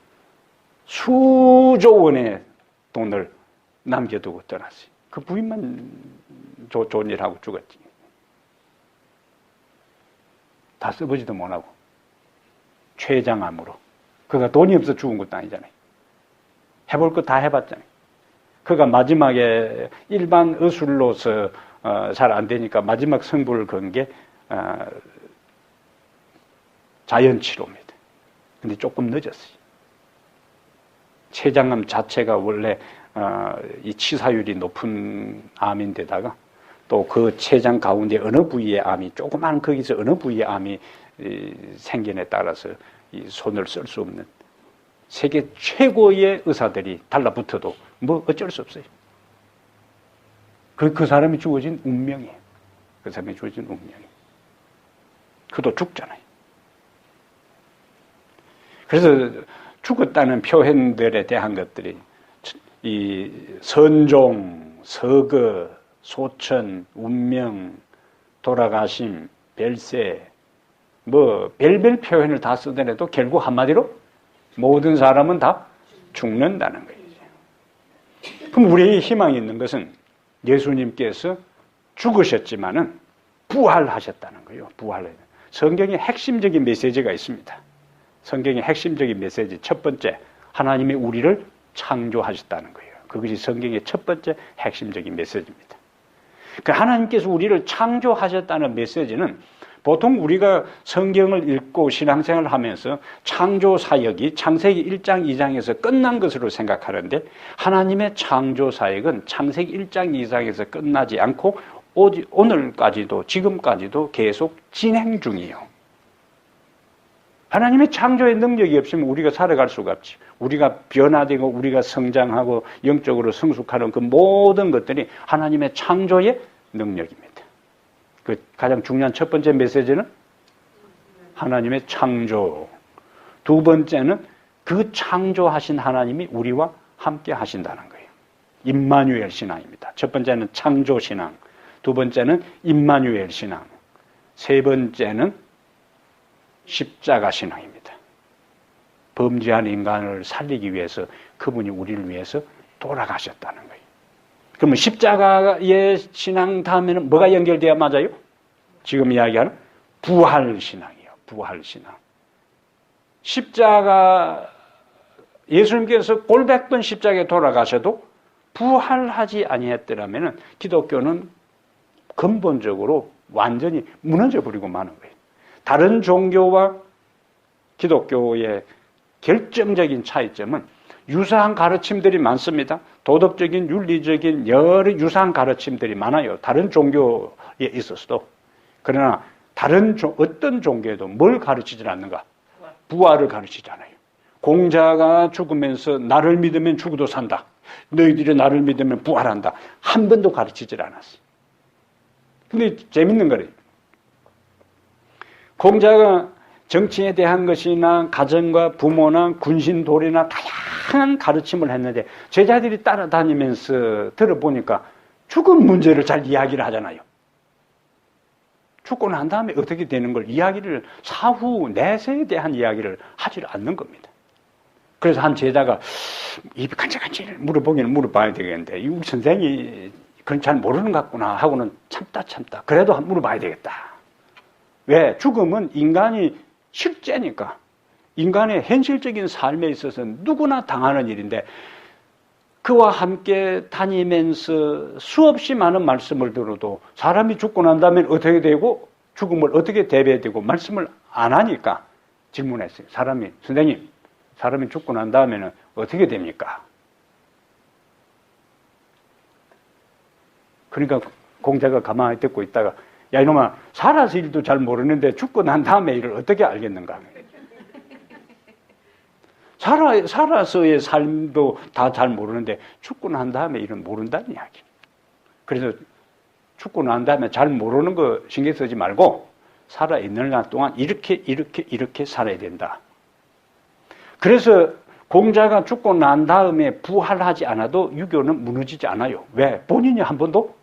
수조 원의 돈을 남겨두고 떠났어요. 그 부인만 좋은 일 하고 죽었지. 다 써보지도 못하고 췌장암으로. 그가 돈이 없어 죽은 것도 아니잖아요. 해볼 거 다 해봤잖아요. 그가 마지막에 일반 의술로서 잘 안 되니까 마지막 승부를 건 게 자연치료입니다. 근데 조금 늦었어요. 췌장암 자체가 원래 이 치사율이 높은 암인데다가 또 그 췌장 가운데 어느 부위의 암이 조그만 거기서 어느 부위의 암이 생긴에 따라서 이 손을 쓸 수 없는 세계 최고의 의사들이 달라붙어도 뭐 어쩔 수 없어요. 그 사람이 주어진 운명이에요. 그 사람이 주어진 운명이에요. 그도 죽잖아요. 그래서 죽었다는 표현들에 대한 것들이 이 선종, 서거, 소천, 운명, 돌아가심, 별세 뭐 별별 표현을 다 쓰더라도 결국 한마디로 모든 사람은 다 죽는다는 거예요. 그럼 우리의 희망이 있는 것은 예수님께서 죽으셨지만은 부활하셨다는 거예요. 성경에 핵심적인 메시지가 있습니다. 성경의 핵심적인 메시지 첫 번째, 하나님이 우리를 창조하셨다는 거예요. 그것이 성경의 첫 번째 핵심적인 메시지입니다. 그 하나님께서 우리를 창조하셨다는 메시지는 보통 우리가 성경을 읽고 신앙생활을 하면서 창조 사역이 창세기 1장, 2장에서 끝난 것으로 생각하는데 하나님의 창조 사역은 창세기 1장, 2장에서 끝나지 않고 오늘까지도 지금까지도 계속 진행 중이에요. 하나님의 창조의 능력이 없으면 우리가 살아갈 수가 없지. 우리가 변화되고 우리가 성장하고 영적으로 성숙하는 그 모든 것들이 하나님의 창조의 능력입니다. 그 가장 중요한 첫 번째 메시지는 하나님의 창조. 두 번째는 그 창조하신 하나님이 우리와 함께 하신다는 거예요. 임마누엘 신앙입니다. 첫 번째는 창조 신앙, 두 번째는 임마누엘 신앙, 세 번째는 십자가 신앙입니다. 범죄한 인간을 살리기 위해서 그분이 우리를 위해서 돌아가셨다는 거예요. 그러면 십자가의 신앙 다음에는 뭐가 연결돼야 맞아요? 지금 이야기하는 부활 신앙이에요. 부활 신앙. 십자가, 예수님께서 골백번 십자가에 돌아가셔도 부활하지 아니했더라면 기독교는 근본적으로 완전히 무너져 버리고 마는 거예요. 다른 종교와 기독교의 결정적인 차이점은 유사한 가르침들이 많습니다. 도덕적인, 윤리적인 여러 유사한 가르침들이 많아요. 다른 종교에 있어서도. 그러나 다른 어떤 종교에도 뭘 가르치지 않는가? 부활을 가르치잖아요. 공자가 죽으면서 나를 믿으면 죽어도 산다. 너희들이 나를 믿으면 부활한다. 한 번도 가르치질 않았어. 근데 재밌는 거래요. 공자가 정치에 대한 것이나 가정과 부모나 군신도리나 다양한 가르침을 했는데 제자들이 따라다니면서 들어보니까 죽음 문제를 잘 이야기를 하잖아요. 죽고 난 다음에 어떻게 되는 걸 이야기를 사후 내세에 대한 이야기를 하지 않는 겁니다. 그래서 한 제자가 입이 간질간질 물어봐야 되겠는데 우리 선생이 그건 잘 모르는 것 같구나 하고는 참다 그래도 한번 물어봐야 되겠다. 왜? 죽음은 인간이 실제니까 인간의 현실적인 삶에 있어서 누구나 당하는 일인데 그와 함께 다니면서 수없이 많은 말씀을 들어도 사람이 죽고 난 다음에 어떻게 되고 죽음을 어떻게 대비해야 되고 말씀을 안 하니까 질문했어요. 선생님, 사람이 죽고 난 다음에는 어떻게 됩니까? 그러니까 공자가 가만히 듣고 있다가 야 이놈아, 살아서 일도 잘 모르는데 죽고 난 다음에 일을 어떻게 알겠는가? 살아서의 삶도 다 잘 모르는데 죽고 난 다음에 일은 모른다는 이야기. 그래서 죽고 난 다음에 잘 모르는 거 신경 쓰지 말고 살아있는 날 동안 이렇게 살아야 된다. 그래서 공자가 죽고 난 다음에 부활하지 않아도 유교는 무너지지 않아요. 왜? 본인이 한 번도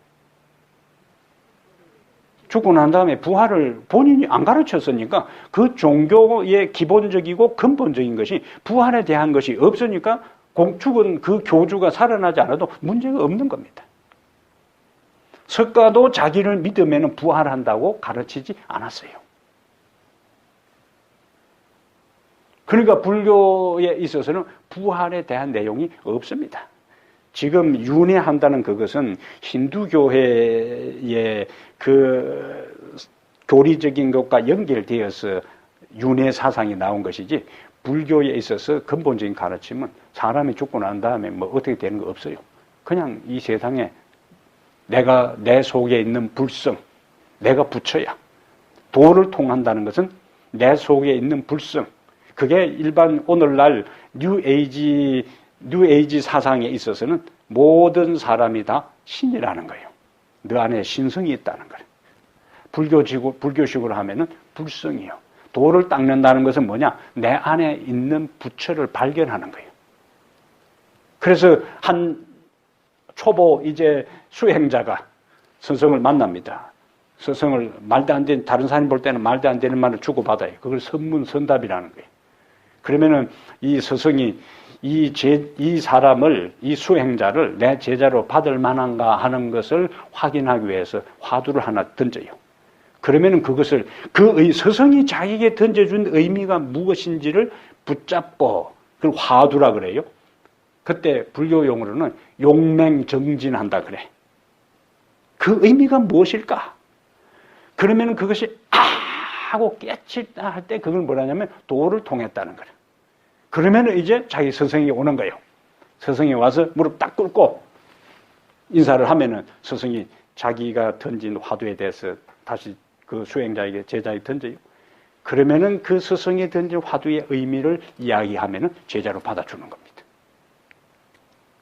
죽고 난 다음에 부활을 본인이 안 가르쳤으니까 그 종교의 기본적이고 근본적인 것이 부활에 대한 것이 없으니까 죽은 그 교주가 살아나지 않아도 문제가 없는 겁니다. 석가도 자기를 믿으면 부활한다고 가르치지 않았어요. 그러니까 불교에 있어서는 부활에 대한 내용이 없습니다. 지금 윤회한다는 그것은 힌두교회의 그 교리적인 것과 연결되어서 윤회 사상이 나온 것이지 불교에 있어서 근본적인 가르침은 사람이 죽고 난 다음에 뭐 어떻게 되는 거 없어요. 그냥 이 세상에 내 속에 있는 불성, 내가 부처야. 도를 통한다는 것은 내 속에 있는 불성. 그게 일반 오늘날 뉴에이지 사상에 있어서는 모든 사람이 다 신이라는 거예요. 너 안에 신성이 있다는 거예요. 불교식으로 하면은 불성이요. 도를 닦는다는 것은 뭐냐? 내 안에 있는 부처를 발견하는 거예요. 그래서 한 초보 이제 수행자가 스승을 만납니다. 스승을 말도 안 되는, 다른 사람이 볼 때는 말도 안 되는 말을 주고받아요. 그걸 선문선답이라는 거예요. 그러면은 이 스승이 이 사람을, 이 수행자를 내 제자로 받을 만한가 하는 것을 확인하기 위해서 화두를 하나 던져요. 그러면은 그것을 스승이 자기에게 던져준 의미가 무엇인지를 붙잡고 그걸 화두라 그래요. 그때 불교 용어로는 용맹정진한다 그래. 그 의미가 무엇일까? 그러면은 그것이 하고 깨치다 할 때 그걸 뭐라냐면 도를 통했다는 거예요. 그러면 이제 자기 스승이 오는 거예요. 스승이 와서 무릎 딱 꿇고 인사를 하면은 스승이 자기가 던진 화두에 대해서 다시 그 수행자에게 제자에게 던져요. 그러면은 그 스승이 던진 화두의 의미를 이야기하면은 제자로 받아주는 겁니다.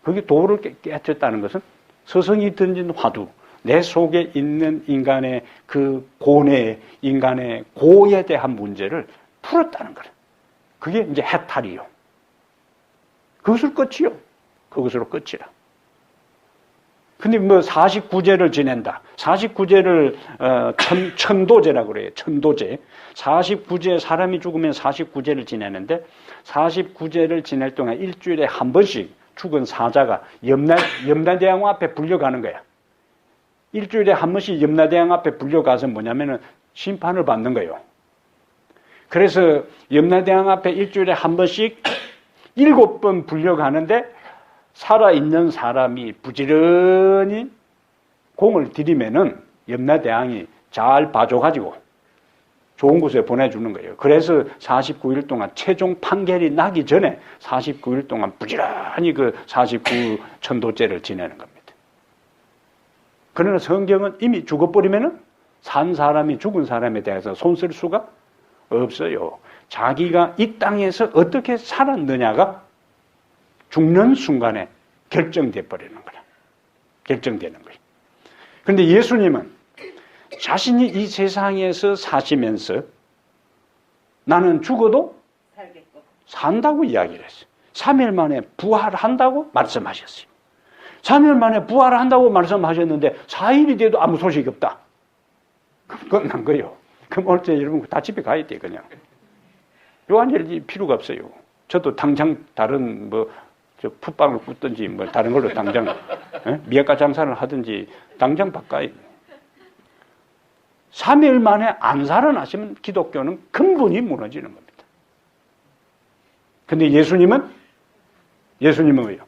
그게 도를 깨뜨렸다는 것은 스승이 던진 화두, 내 속에 있는 인간의 그 고뇌, 인간의 고에 대한 문제를 풀었다는 거예요. 그게 이제 해탈이요. 그것을 끝이요. 그것으로 끝이라. 근데 뭐 49제를 지낸다. 49제를 천도제라고 그래요. 천도제. 49제, 사람이 죽으면 49제를 지내는데 49제를 지낼 동안 일주일에 한 번씩 죽은 사자가 염라대왕 앞에 불려가는 거야. 일주일에 한 번씩 염라대왕 앞에 불려가서 뭐냐면은 심판을 받는 거예요. 그래서 염라대왕 앞에 일주일에 한 번씩 7번 불려가는데 살아있는 사람이 부지런히 공을 들이면은 염라대왕이 잘 봐줘가지고 좋은 곳에 보내주는 거예요. 그래서 49일 동안 최종 판결이 나기 전에 49일 동안 부지런히 그 49 천도제를 지내는 겁니다. 그러나 성경은 이미 죽어버리면은 산 사람이 죽은 사람에 대해서 손쓸 수가 없어요. 자기가 이 땅에서 어떻게 살았느냐가 죽는 순간에 결정돼 버리는 거야. 결정되는 거예요. 그런데 예수님은 자신이 이 세상에서 사시면서 나는 죽어도 산다고 이야기를 했어요. 3일 만에 부활한다고 말씀하셨어요. 3일 만에 부활한다고 말씀하셨는데 4일이 돼도 아무 소식이 없다. 그럼 끝난 거예요. 그럼 올 때 여러분 다 집에 가야 돼 그냥. 요한절이 필요가 없어요. 저도 당장 다른 저 풋방을 굽든지 다른 걸로 당장 미약가 장사를 하든지 당장 바꿔요. 3일 만에 안 살아나시면 기독교는 근본이 무너지는 겁니다. 근데 예수님은 왜요?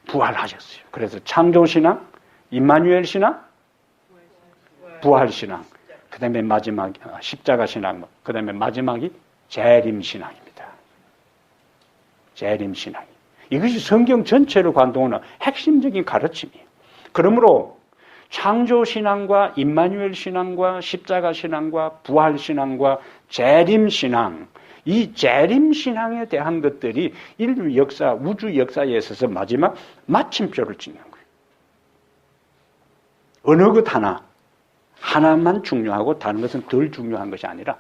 부활하셨어요. 그래서 창조신앙, 임마누엘 신앙, 부활신앙, 그 다음에 마지막 십자가신앙, 그 다음에 마지막이 재림신앙입니다. 재림신앙. 이것이 성경 전체를 관통하는 핵심적인 가르침이에요. 그러므로 창조신앙과 임마누엘신앙과 십자가신앙과 부활신앙과 재림신앙, 이 재림신앙에 대한 것들이 인류 역사, 우주 역사에 있어서 마지막 마침표를 찍는 거예요. 어느 것 하나만 중요하고 다른 것은 덜 중요한 것이 아니라,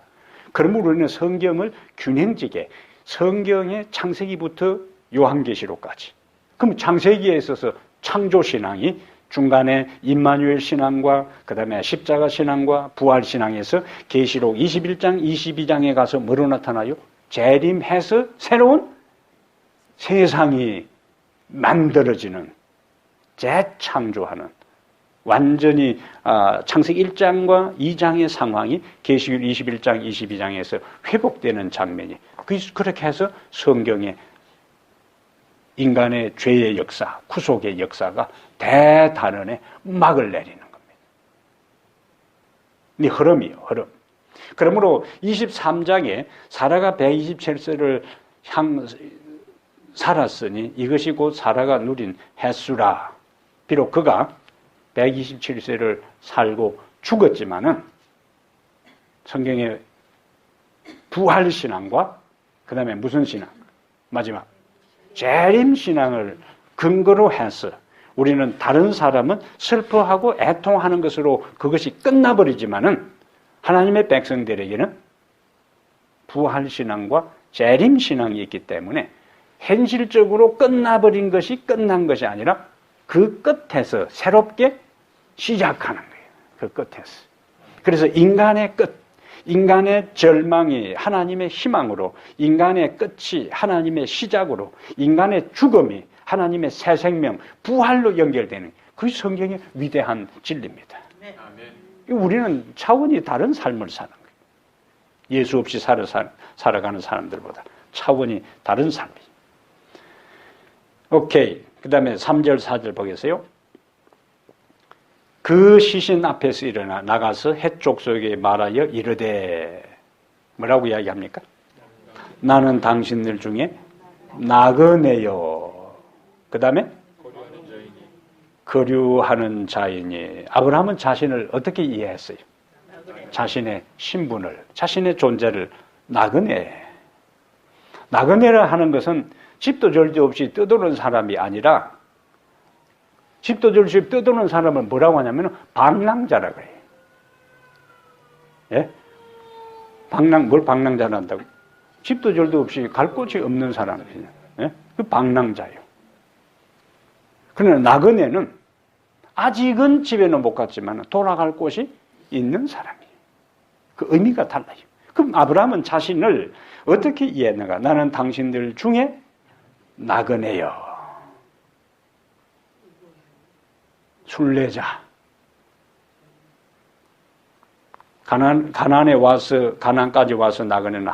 그러므로 우리는 성경을 균형지게 성경의 창세기부터 요한계시록까지, 그럼 창세기에 있어서 창조신앙이 중간에 임마누엘 신앙과 그 다음에 십자가 신앙과 부활 신앙에서 계시록 21장, 22장에 가서 뭐로 나타나요? 재림해서 새로운 세상이 만들어지는, 재창조하는, 완전히 창세기 1장과 2장의 상황이 계시록 21장, 22장에서 회복되는 장면이, 그렇게 해서 성경의 인간의 죄의 역사, 구속의 역사가 대단원에 막을 내리는 겁니다. 이 흐름이에요, 흐름. 그러므로 23장에 사라가 127세를 살았으니 이것이 곧 사라가 누린 횟수라. 비록 그가 127세를 살고 죽었지만은 성경의 부활신앙과 그 다음에 무슨 신앙? 마지막 재림신앙을 근거로 해서 우리는 다른 사람은 슬퍼하고 애통하는 것으로 그것이 끝나버리지만은 하나님의 백성들에게는 부활신앙과 재림신앙이 있기 때문에 현실적으로 끝나버린 것이 끝난 것이 아니라 그 끝에서 새롭게 시작하는 거예요. 그 끝에서. 그래서 인간의 끝, 인간의 절망이 하나님의 희망으로, 인간의 끝이 하나님의 시작으로, 인간의 죽음이 하나님의 새 생명, 부활로 연결되는 그것이 성경의 위대한 진리입니다. 우리는 차원이 다른 삶을 사는 거예요. 예수 없이 살아가는 사람들보다 차원이 다른 삶이에요. 오케이. 그 다음에 3절, 4절 보겠어요. 그 시신 앞에서 일어나 나가서 해쪽 속에 말하여 이르되, 뭐라고 이야기합니까? 나는 당신들 중에 나그네요. 그 다음에 거류하는 자이니. 아브라함은 자신을 어떻게 이해했어요? 자신의 신분을, 자신의 존재를 나그네. 나그네라 하는 것은 집도 절도 없이 떠도는 사람이 아니라, 집도 절도 없이 떠도는 사람을 뭐라고 하냐면 방랑자라 그래요. 예? 뭘 방랑자라 한다고? 집도 절도 없이 갈 곳이 없는 사람이에요. 예? 그 방랑자예요. 그러나 나그네는 아직은 집에는 못 갔지만 돌아갈 곳이 있는 사람이에요. 그 의미가 달라요. 그럼 아브라함은 자신을 어떻게 이해했는가? 나는 당신들 중에 나그네여. 순례자. 가나안까지 와서 나그네는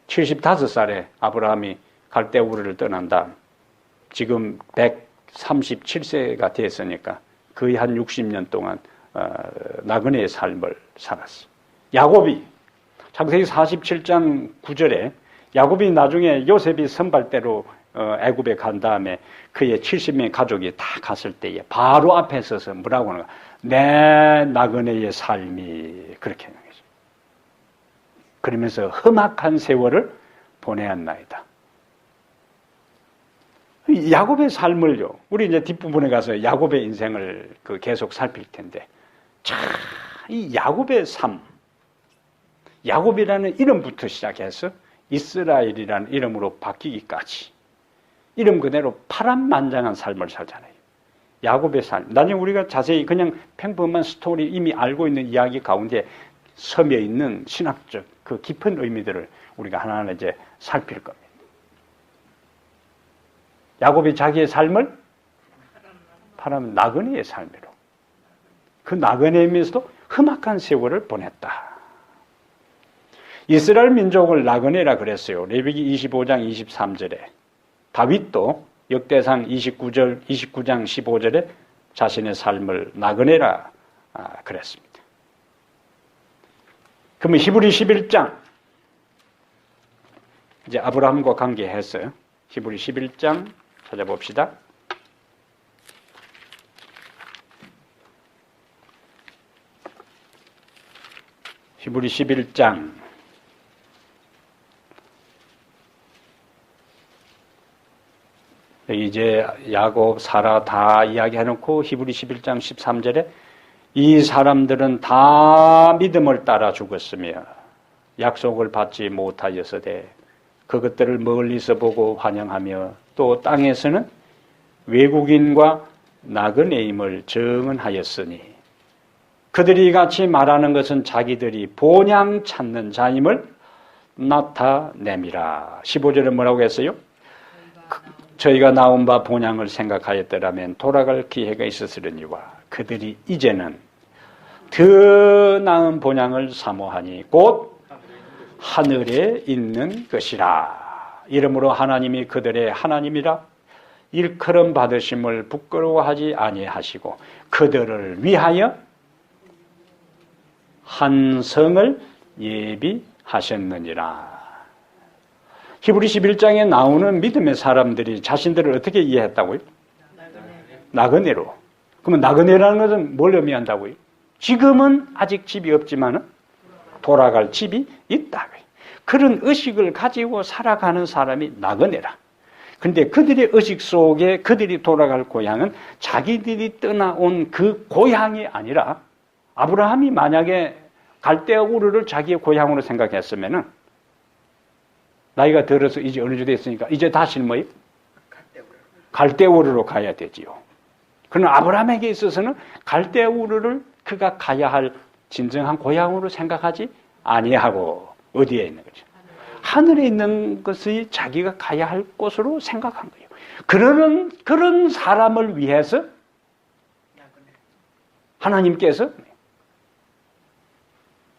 75살에 아브라함이 갈대우르를 떠난 다음 지금 137세가 됐으니까 거의 한 60년 동안 나그네의 삶을 살았어요. 야곱이 창세기 47장 9절에 야곱이 나중에 요셉이 선발대로 애굽에 간 다음에 그의 70명의 가족이 다 갔을 때에 바로 앞에 서서 뭐라고 하는가? 내 나그네의 삶이 그렇게 하는 거죠. 그러면서 험악한 세월을 보내었나이다. 야곱의 삶을요, 우리 이제 뒷부분에 가서 야곱의 인생을 계속 살필 텐데, 참, 이 야곱의 삶, 야곱이라는 이름부터 시작해서 이스라엘이라는 이름으로 바뀌기까지 이름 그대로 파란만장한 삶을 살잖아요. 야곱의 삶. 나중에 우리가 자세히 그냥 평범한 스토리 이미 알고 있는 이야기 가운데 섬여 있는 신학적 그 깊은 의미들을 우리가 하나하나 이제 살필 겁니다. 야곱이 자기의 삶을 파란 나그네의 삶으로, 그 나그네이면서도 험악한 세월을 보냈다. 이스라엘 민족을 나그네라 그랬어요. 레위기 25장 23절에. 다윗도 역대상 29장 15절에 자신의 삶을 나그네라 그랬습니다. 그러면 히브리 11장, 이제 아브라함과 관계했어요. 히브리 11장 찾아봅시다. 히브리 11장 이제 야곱, 사라 다 이야기해놓고 히브리 11장 13절에 이 사람들은 다 믿음을 따라 죽었으며 약속을 받지 못하였으되 그것들을 멀리서 보고 환영하며 또 땅에서는 외국인과 나그네임을 증언하였으니 그들이 같이 말하는 것은 자기들이 본향 찾는 자임을 나타냄이라. 15절에 뭐라고 했어요? 저희가 나온 바 본향을 생각하였더라면 돌아갈 기회가 있었으려니와 그들이 이제는 더 나은 본향을 사모하니 곧 하늘에 있는 것이라. 이러므로 하나님이 그들의 하나님이라 일컬음 받으심을 부끄러워하지 아니하시고 그들을 위하여 한 성을 예비하셨느니라. 히브리 11장에 나오는 믿음의 사람들이 자신들을 어떻게 이해했다고요? 나그네로. 그러면 나그네라는 것은 뭘 의미한다고요? 지금은 아직 집이 없지만 돌아갈 집이 있다고요. 그런 의식을 가지고 살아가는 사람이 나그네라. 그런데 그들의 의식 속에 그들이 돌아갈 고향은 자기들이 떠나온 그 고향이 아니라 아브라함이 만약에 갈대우르를 자기의 고향으로 생각했으면은 나이가 들어서 이제 어느 정도 됐으니까 이제 다시는 뭐예요? 갈대우르로 가야 되지요. 그러나 아브라함에게 있어서는 갈대우르를 그가 가야 할 진정한 고향으로 생각하지 아니하고 어디에 있는 거죠? 하늘에 있는 것이 자기가 가야 할 곳으로 생각한 거예요. 그런 사람을 위해서 하나님께서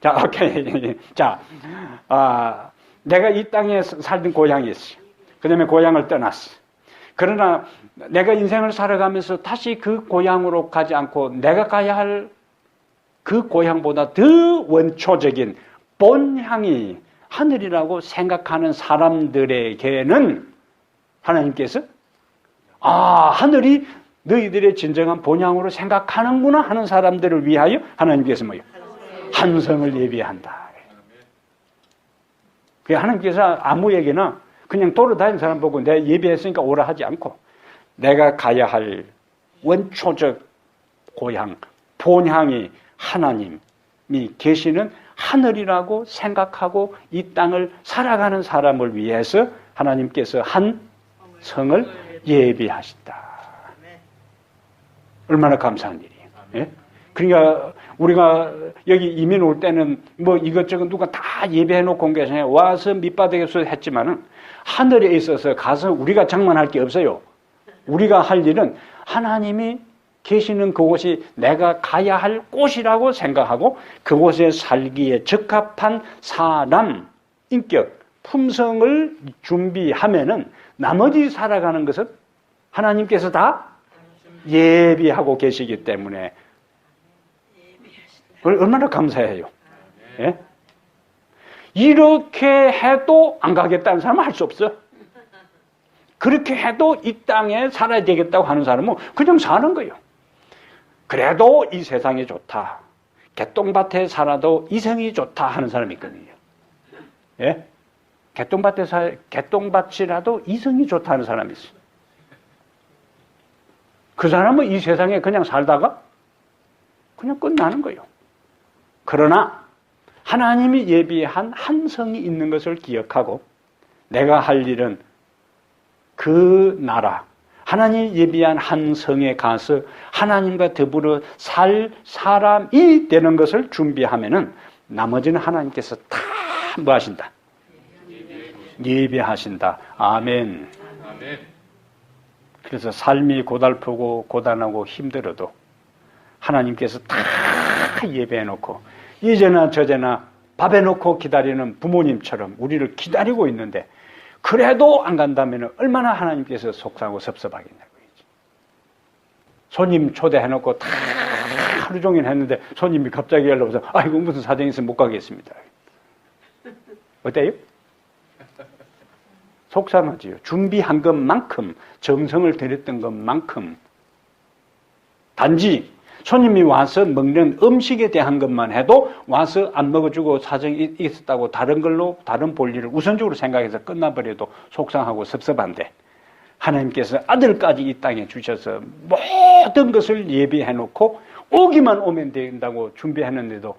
자, 오케이. 자, 내가 이 땅에 살던 고향이 있어요. 그 다음에 고향을 떠났어. 그러나 내가 인생을 살아가면서 다시 그 고향으로 가지 않고 내가 가야 할 그 고향보다 더 원초적인 본향이 하늘이라고 생각하는 사람들에게는 하나님께서 하늘이 너희들의 진정한 본향으로 생각하는구나 하는 사람들을 위하여 하나님께서 뭐요? 한 성을 예비한다. 하나님께서 아무에게나 그냥 돌아다니는 사람 보고 내가 예비했으니까 오라 하지 않고 내가 가야 할 원초적 고향, 본향이 하나님이 계시는 하늘이라고 생각하고 이 땅을 살아가는 사람을 위해서 하나님께서 한 성을 예비하신다. 얼마나 감사한 일이에요. 예? 그러니까 우리가 여기 이민 올 때는 뭐 이것저것 누가 다 예배해놓고 온 게 아니라 와서 밑바닥에서 했지만은 하늘에 있어서 가서 우리가 장만할 게 없어요. 우리가 할 일은 하나님이 계시는 그곳이 내가 가야 할 곳이라고 생각하고 그곳에 살기에 적합한 사람, 인격, 품성을 준비하면은 나머지 살아가는 것은 하나님께서 다 예비하고 계시기 때문에 얼마나 감사해요. 예? 이렇게 해도 안 가겠다는 사람은 할 수 없어. 그렇게 해도 이 땅에 살아야 되겠다고 하는 사람은 그냥 사는 거예요. 그래도 이 세상이 좋다. 개똥밭에 살아도 이성이 좋다 하는 사람이 있거든요. 예? 개똥밭이라도 이성이 좋다는 사람이 있어요. 그 사람은 이 세상에 그냥 살다가 그냥 끝나는 거예요. 그러나 하나님이 예비한 한 성이 있는 것을 기억하고 내가 할 일은 그 나라, 하나님이 예비한 한 성에 가서 하나님과 더불어 살 사람이 되는 것을 준비하면은 나머지는 하나님께서 다 뭐 하신다? 예비하신다. 아멘. 그래서 삶이 고달프고 고단하고 힘들어도 하나님께서 다 예배해놓고 이제나 저제나 밥해놓고 기다리는 부모님처럼 우리를 기다리고 있는데 그래도 안 간다면 얼마나 하나님께서 속상하고 섭섭하겠냐고요. 손님 초대해놓고 다 하루 종일 했는데 손님이 갑자기 연락 와서 아이고 무슨 사정이 있어서 못 가겠습니다. 어때요? 속상하지요. 준비한 것만큼 정성을 들였던 것만큼 단지 손님이 와서 먹는 음식에 대한 것만 해도 와서 안 먹어주고 사정이 있었다고 다른 걸로 다른 볼일을 우선적으로 생각해서 끝나버려도 속상하고 섭섭한데 하나님께서 아들까지 이 땅에 주셔서 모든 것을 예비해놓고 오기만 오면 된다고 준비했는데도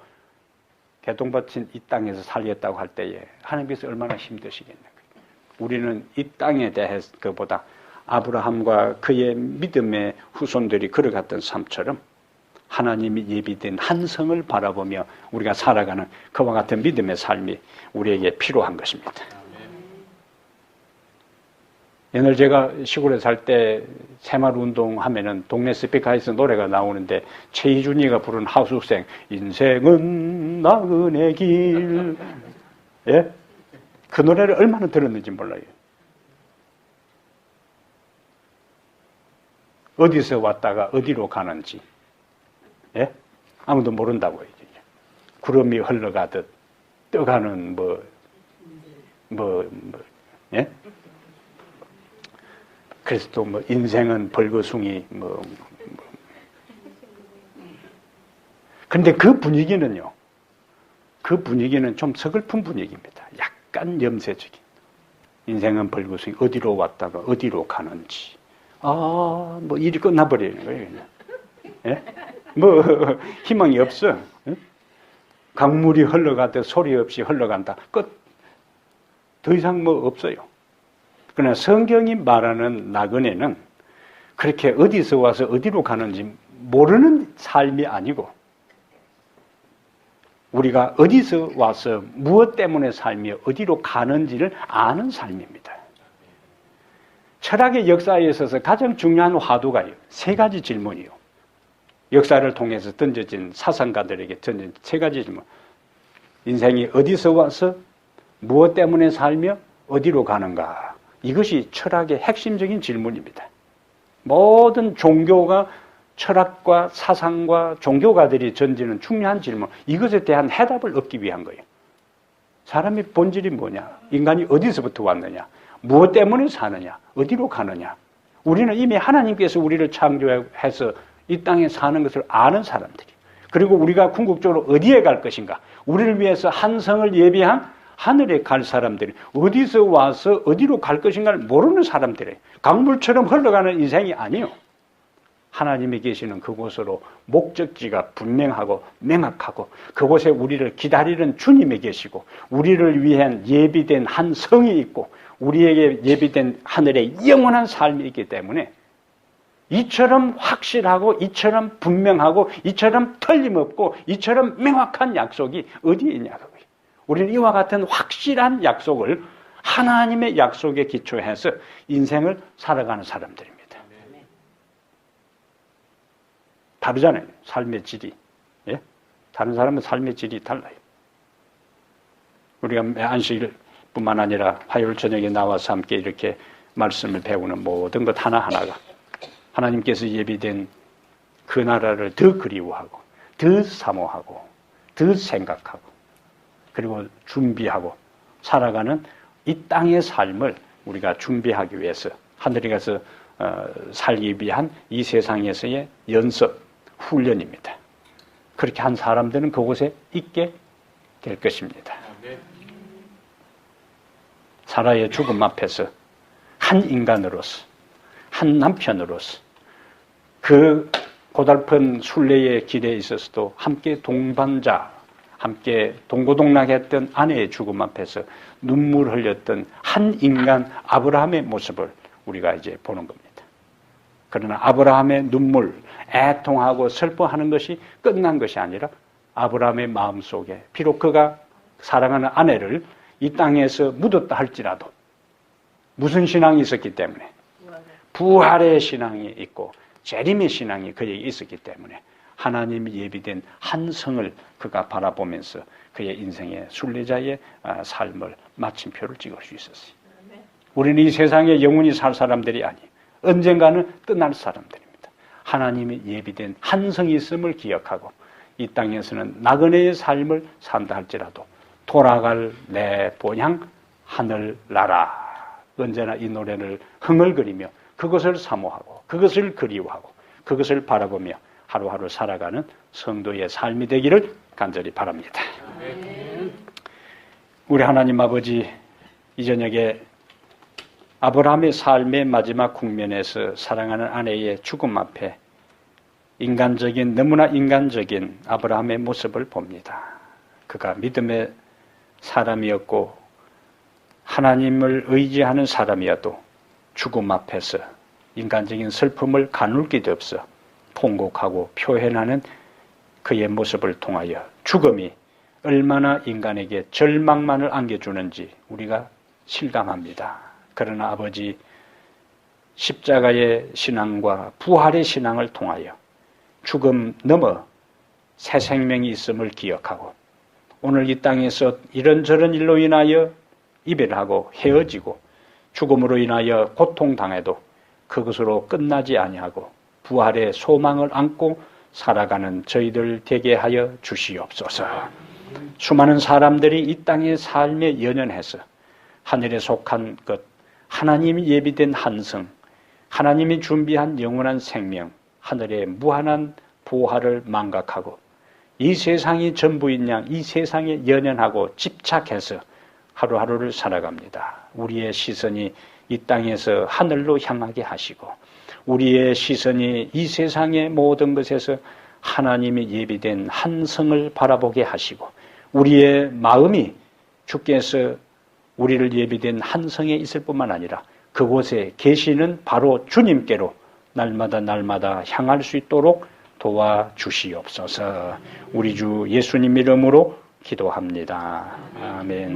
개똥밭인 이 땅에서 살겠다고 할 때에 하나님께서 얼마나 힘드시겠냐고요. 우리는 이 땅에 대해서 그보다 아브라함과 그의 믿음의 후손들이 걸어갔던 삶처럼 하나님이 예비된 한 성을 바라보며 우리가 살아가는 그와 같은 믿음의 삶이 우리에게 필요한 것입니다. 옛날 제가 시골에 살 때 새마을 운동하면은 동네 스피커에서 노래가 나오는데 최희준이가 부른 하수생 인생은 나그네 길, 예? 그 노래를 얼마나 들었는지 몰라요. 어디서 왔다가 어디로 가는지, 예? 아무도 모른다고요. 구름이 흘러가듯 떠가는 예? 그래서 또 인생은 벌거숭이 근데 그 분위기는요. 그 분위기는 좀 서글픈 분위기입니다. 약간 염세적인. 인생은 벌거숭이 어디로 왔다가 어디로 가는지. 일이 끝나버리는 거예요. 그냥. 예? 희망이 없어. 예? 강물이 흘러가듯 소리 없이 흘러간다. 끝. 더 이상 없어요. 그러나 성경이 말하는 나그네는 그렇게 어디서 와서 어디로 가는지 모르는 삶이 아니고 우리가 어디서 와서 무엇 때문에 살며 어디로 가는지를 아는 삶입니다. 철학의 역사에 있어서 가장 중요한 화두가 세 가지 질문이요. 역사를 통해서 던져진 사상가들에게 던진 세 가지 질문. 인생이 어디서 와서 무엇 때문에 살며 어디로 가는가. 이것이 철학의 핵심적인 질문입니다. 모든 종교가 철학과 사상과 종교가들이 던지는 중요한 질문, 이것에 대한 해답을 얻기 위한 거예요. 사람의 본질이 뭐냐? 인간이 어디서부터 왔느냐? 무엇 때문에 사느냐? 어디로 가느냐? 우리는 이미 하나님께서 우리를 창조해서 이 땅에 사는 것을 아는 사람들이, 그리고 우리가 궁극적으로 어디에 갈 것인가, 우리를 위해서 한 성을 예비한 하늘에 갈 사람들이, 어디서 와서 어디로 갈 것인가를 모르는 사람들이, 강물처럼 흘러가는 인생이 아니요. 하나님이 계시는 그곳으로 목적지가 분명하고 명확하고, 그곳에 우리를 기다리는 주님이 계시고, 우리를 위한 예비된 한 성이 있고, 우리에게 예비된 하늘의 영원한 삶이 있기 때문에 이처럼 확실하고, 이처럼 분명하고, 이처럼 틀림없고, 이처럼 명확한 약속이 어디에 있냐고요. 우리는 이와 같은 확실한 약속을, 하나님의 약속에 기초해서 인생을 살아가는 사람들입니다. 다르잖아요. 삶의 질이. 예? 다른 사람은 삶의 질이 달라요. 우리가 안식일뿐만 아니라 화요일 저녁에 나와서 함께 이렇게 말씀을 배우는 모든 것 하나하나가 하나님께서 예비된 그 나라를 더 그리워하고, 더 사모하고, 더 생각하고, 그리고 준비하고 살아가는 이 땅의 삶을 우리가 준비하기 위해서 하늘에 가서 살기 위한 이 세상에서의 연습, 훈련입니다. 그렇게 한 사람들은 그곳에 있게 될 것입니다. 사라의 죽음 앞에서 한 인간으로서, 한 남편으로서, 그 고달픈 순례의 길에 있어서도 함께 동반자, 함께 동고동락했던 아내의 죽음 앞에서 눈물 흘렸던 한 인간 아브라함의 모습을 우리가 이제 보는 겁니다. 그러나 아브라함의 눈물, 애통하고 슬퍼하는 것이 끝난 것이 아니라 아브라함의 마음속에, 비록 그가 사랑하는 아내를 이 땅에서 묻었다 할지라도 무슨 신앙이 있었기 때문에, 부활의 신앙이 있고 재림의 신앙이 그에게 있었기 때문에 하나님이 예비된 한 성을 그가 바라보면서 그의 인생의 순례자의 삶을 마침표를 찍을 수 있었어요. 우리는 이 세상에 영원히 살 사람들이 아니에요. 언젠가는 끝날 사람들입니다. 하나님이 예비된 한 성이 있음을 기억하고 이 땅에서는 나그네의 삶을 산다 할지라도 돌아갈 내 본향 하늘나라, 언제나 이 노래를 흥얼거리며 그것을 사모하고 그것을 그리워하고 그것을 바라보며 하루하루 살아가는 성도의 삶이 되기를 간절히 바랍니다. 우리 하나님 아버지, 이 저녁에 아브라함의 삶의 마지막 국면에서 사랑하는 아내의 죽음 앞에 인간적인, 너무나 인간적인 아브라함의 모습을 봅니다. 그가 믿음의 사람이었고 하나님을 의지하는 사람이어도 죽음 앞에서 인간적인 슬픔을 가눌 길도 없어 통곡하고 표현하는 그의 모습을 통하여 죽음이 얼마나 인간에게 절망만을 안겨주는지 우리가 실감합니다. 그러나 아버지, 십자가의 신앙과 부활의 신앙을 통하여 죽음 넘어 새 생명이 있음을 기억하고 오늘 이 땅에서 이런저런 일로 인하여 이별하고 헤어지고 죽음으로 인하여 고통당해도 그것으로 끝나지 아니하고 부활의 소망을 안고 살아가는 저희들 되게 하여 주시옵소서. 수많은 사람들이 이 땅의 삶에 연연해서 하늘에 속한 것, 하나님이 예비된 한성, 하나님이 준비한 영원한 생명, 하늘의 무한한 보화를 망각하고 이 세상이 전부인 양 이 세상에 연연하고 집착해서 하루하루를 살아갑니다. 우리의 시선이 이 땅에서 하늘로 향하게 하시고 우리의 시선이 이 세상의 모든 것에서 하나님이 예비된 한 성을 바라보게 하시고 우리의 마음이 주께서 우리를 예비된 한 성에 있을 뿐만 아니라 그곳에 계시는 바로 주님께로 날마다 날마다 향할 수 있도록 도와주시옵소서. 우리 주 예수님 이름으로 기도합니다. 아멘.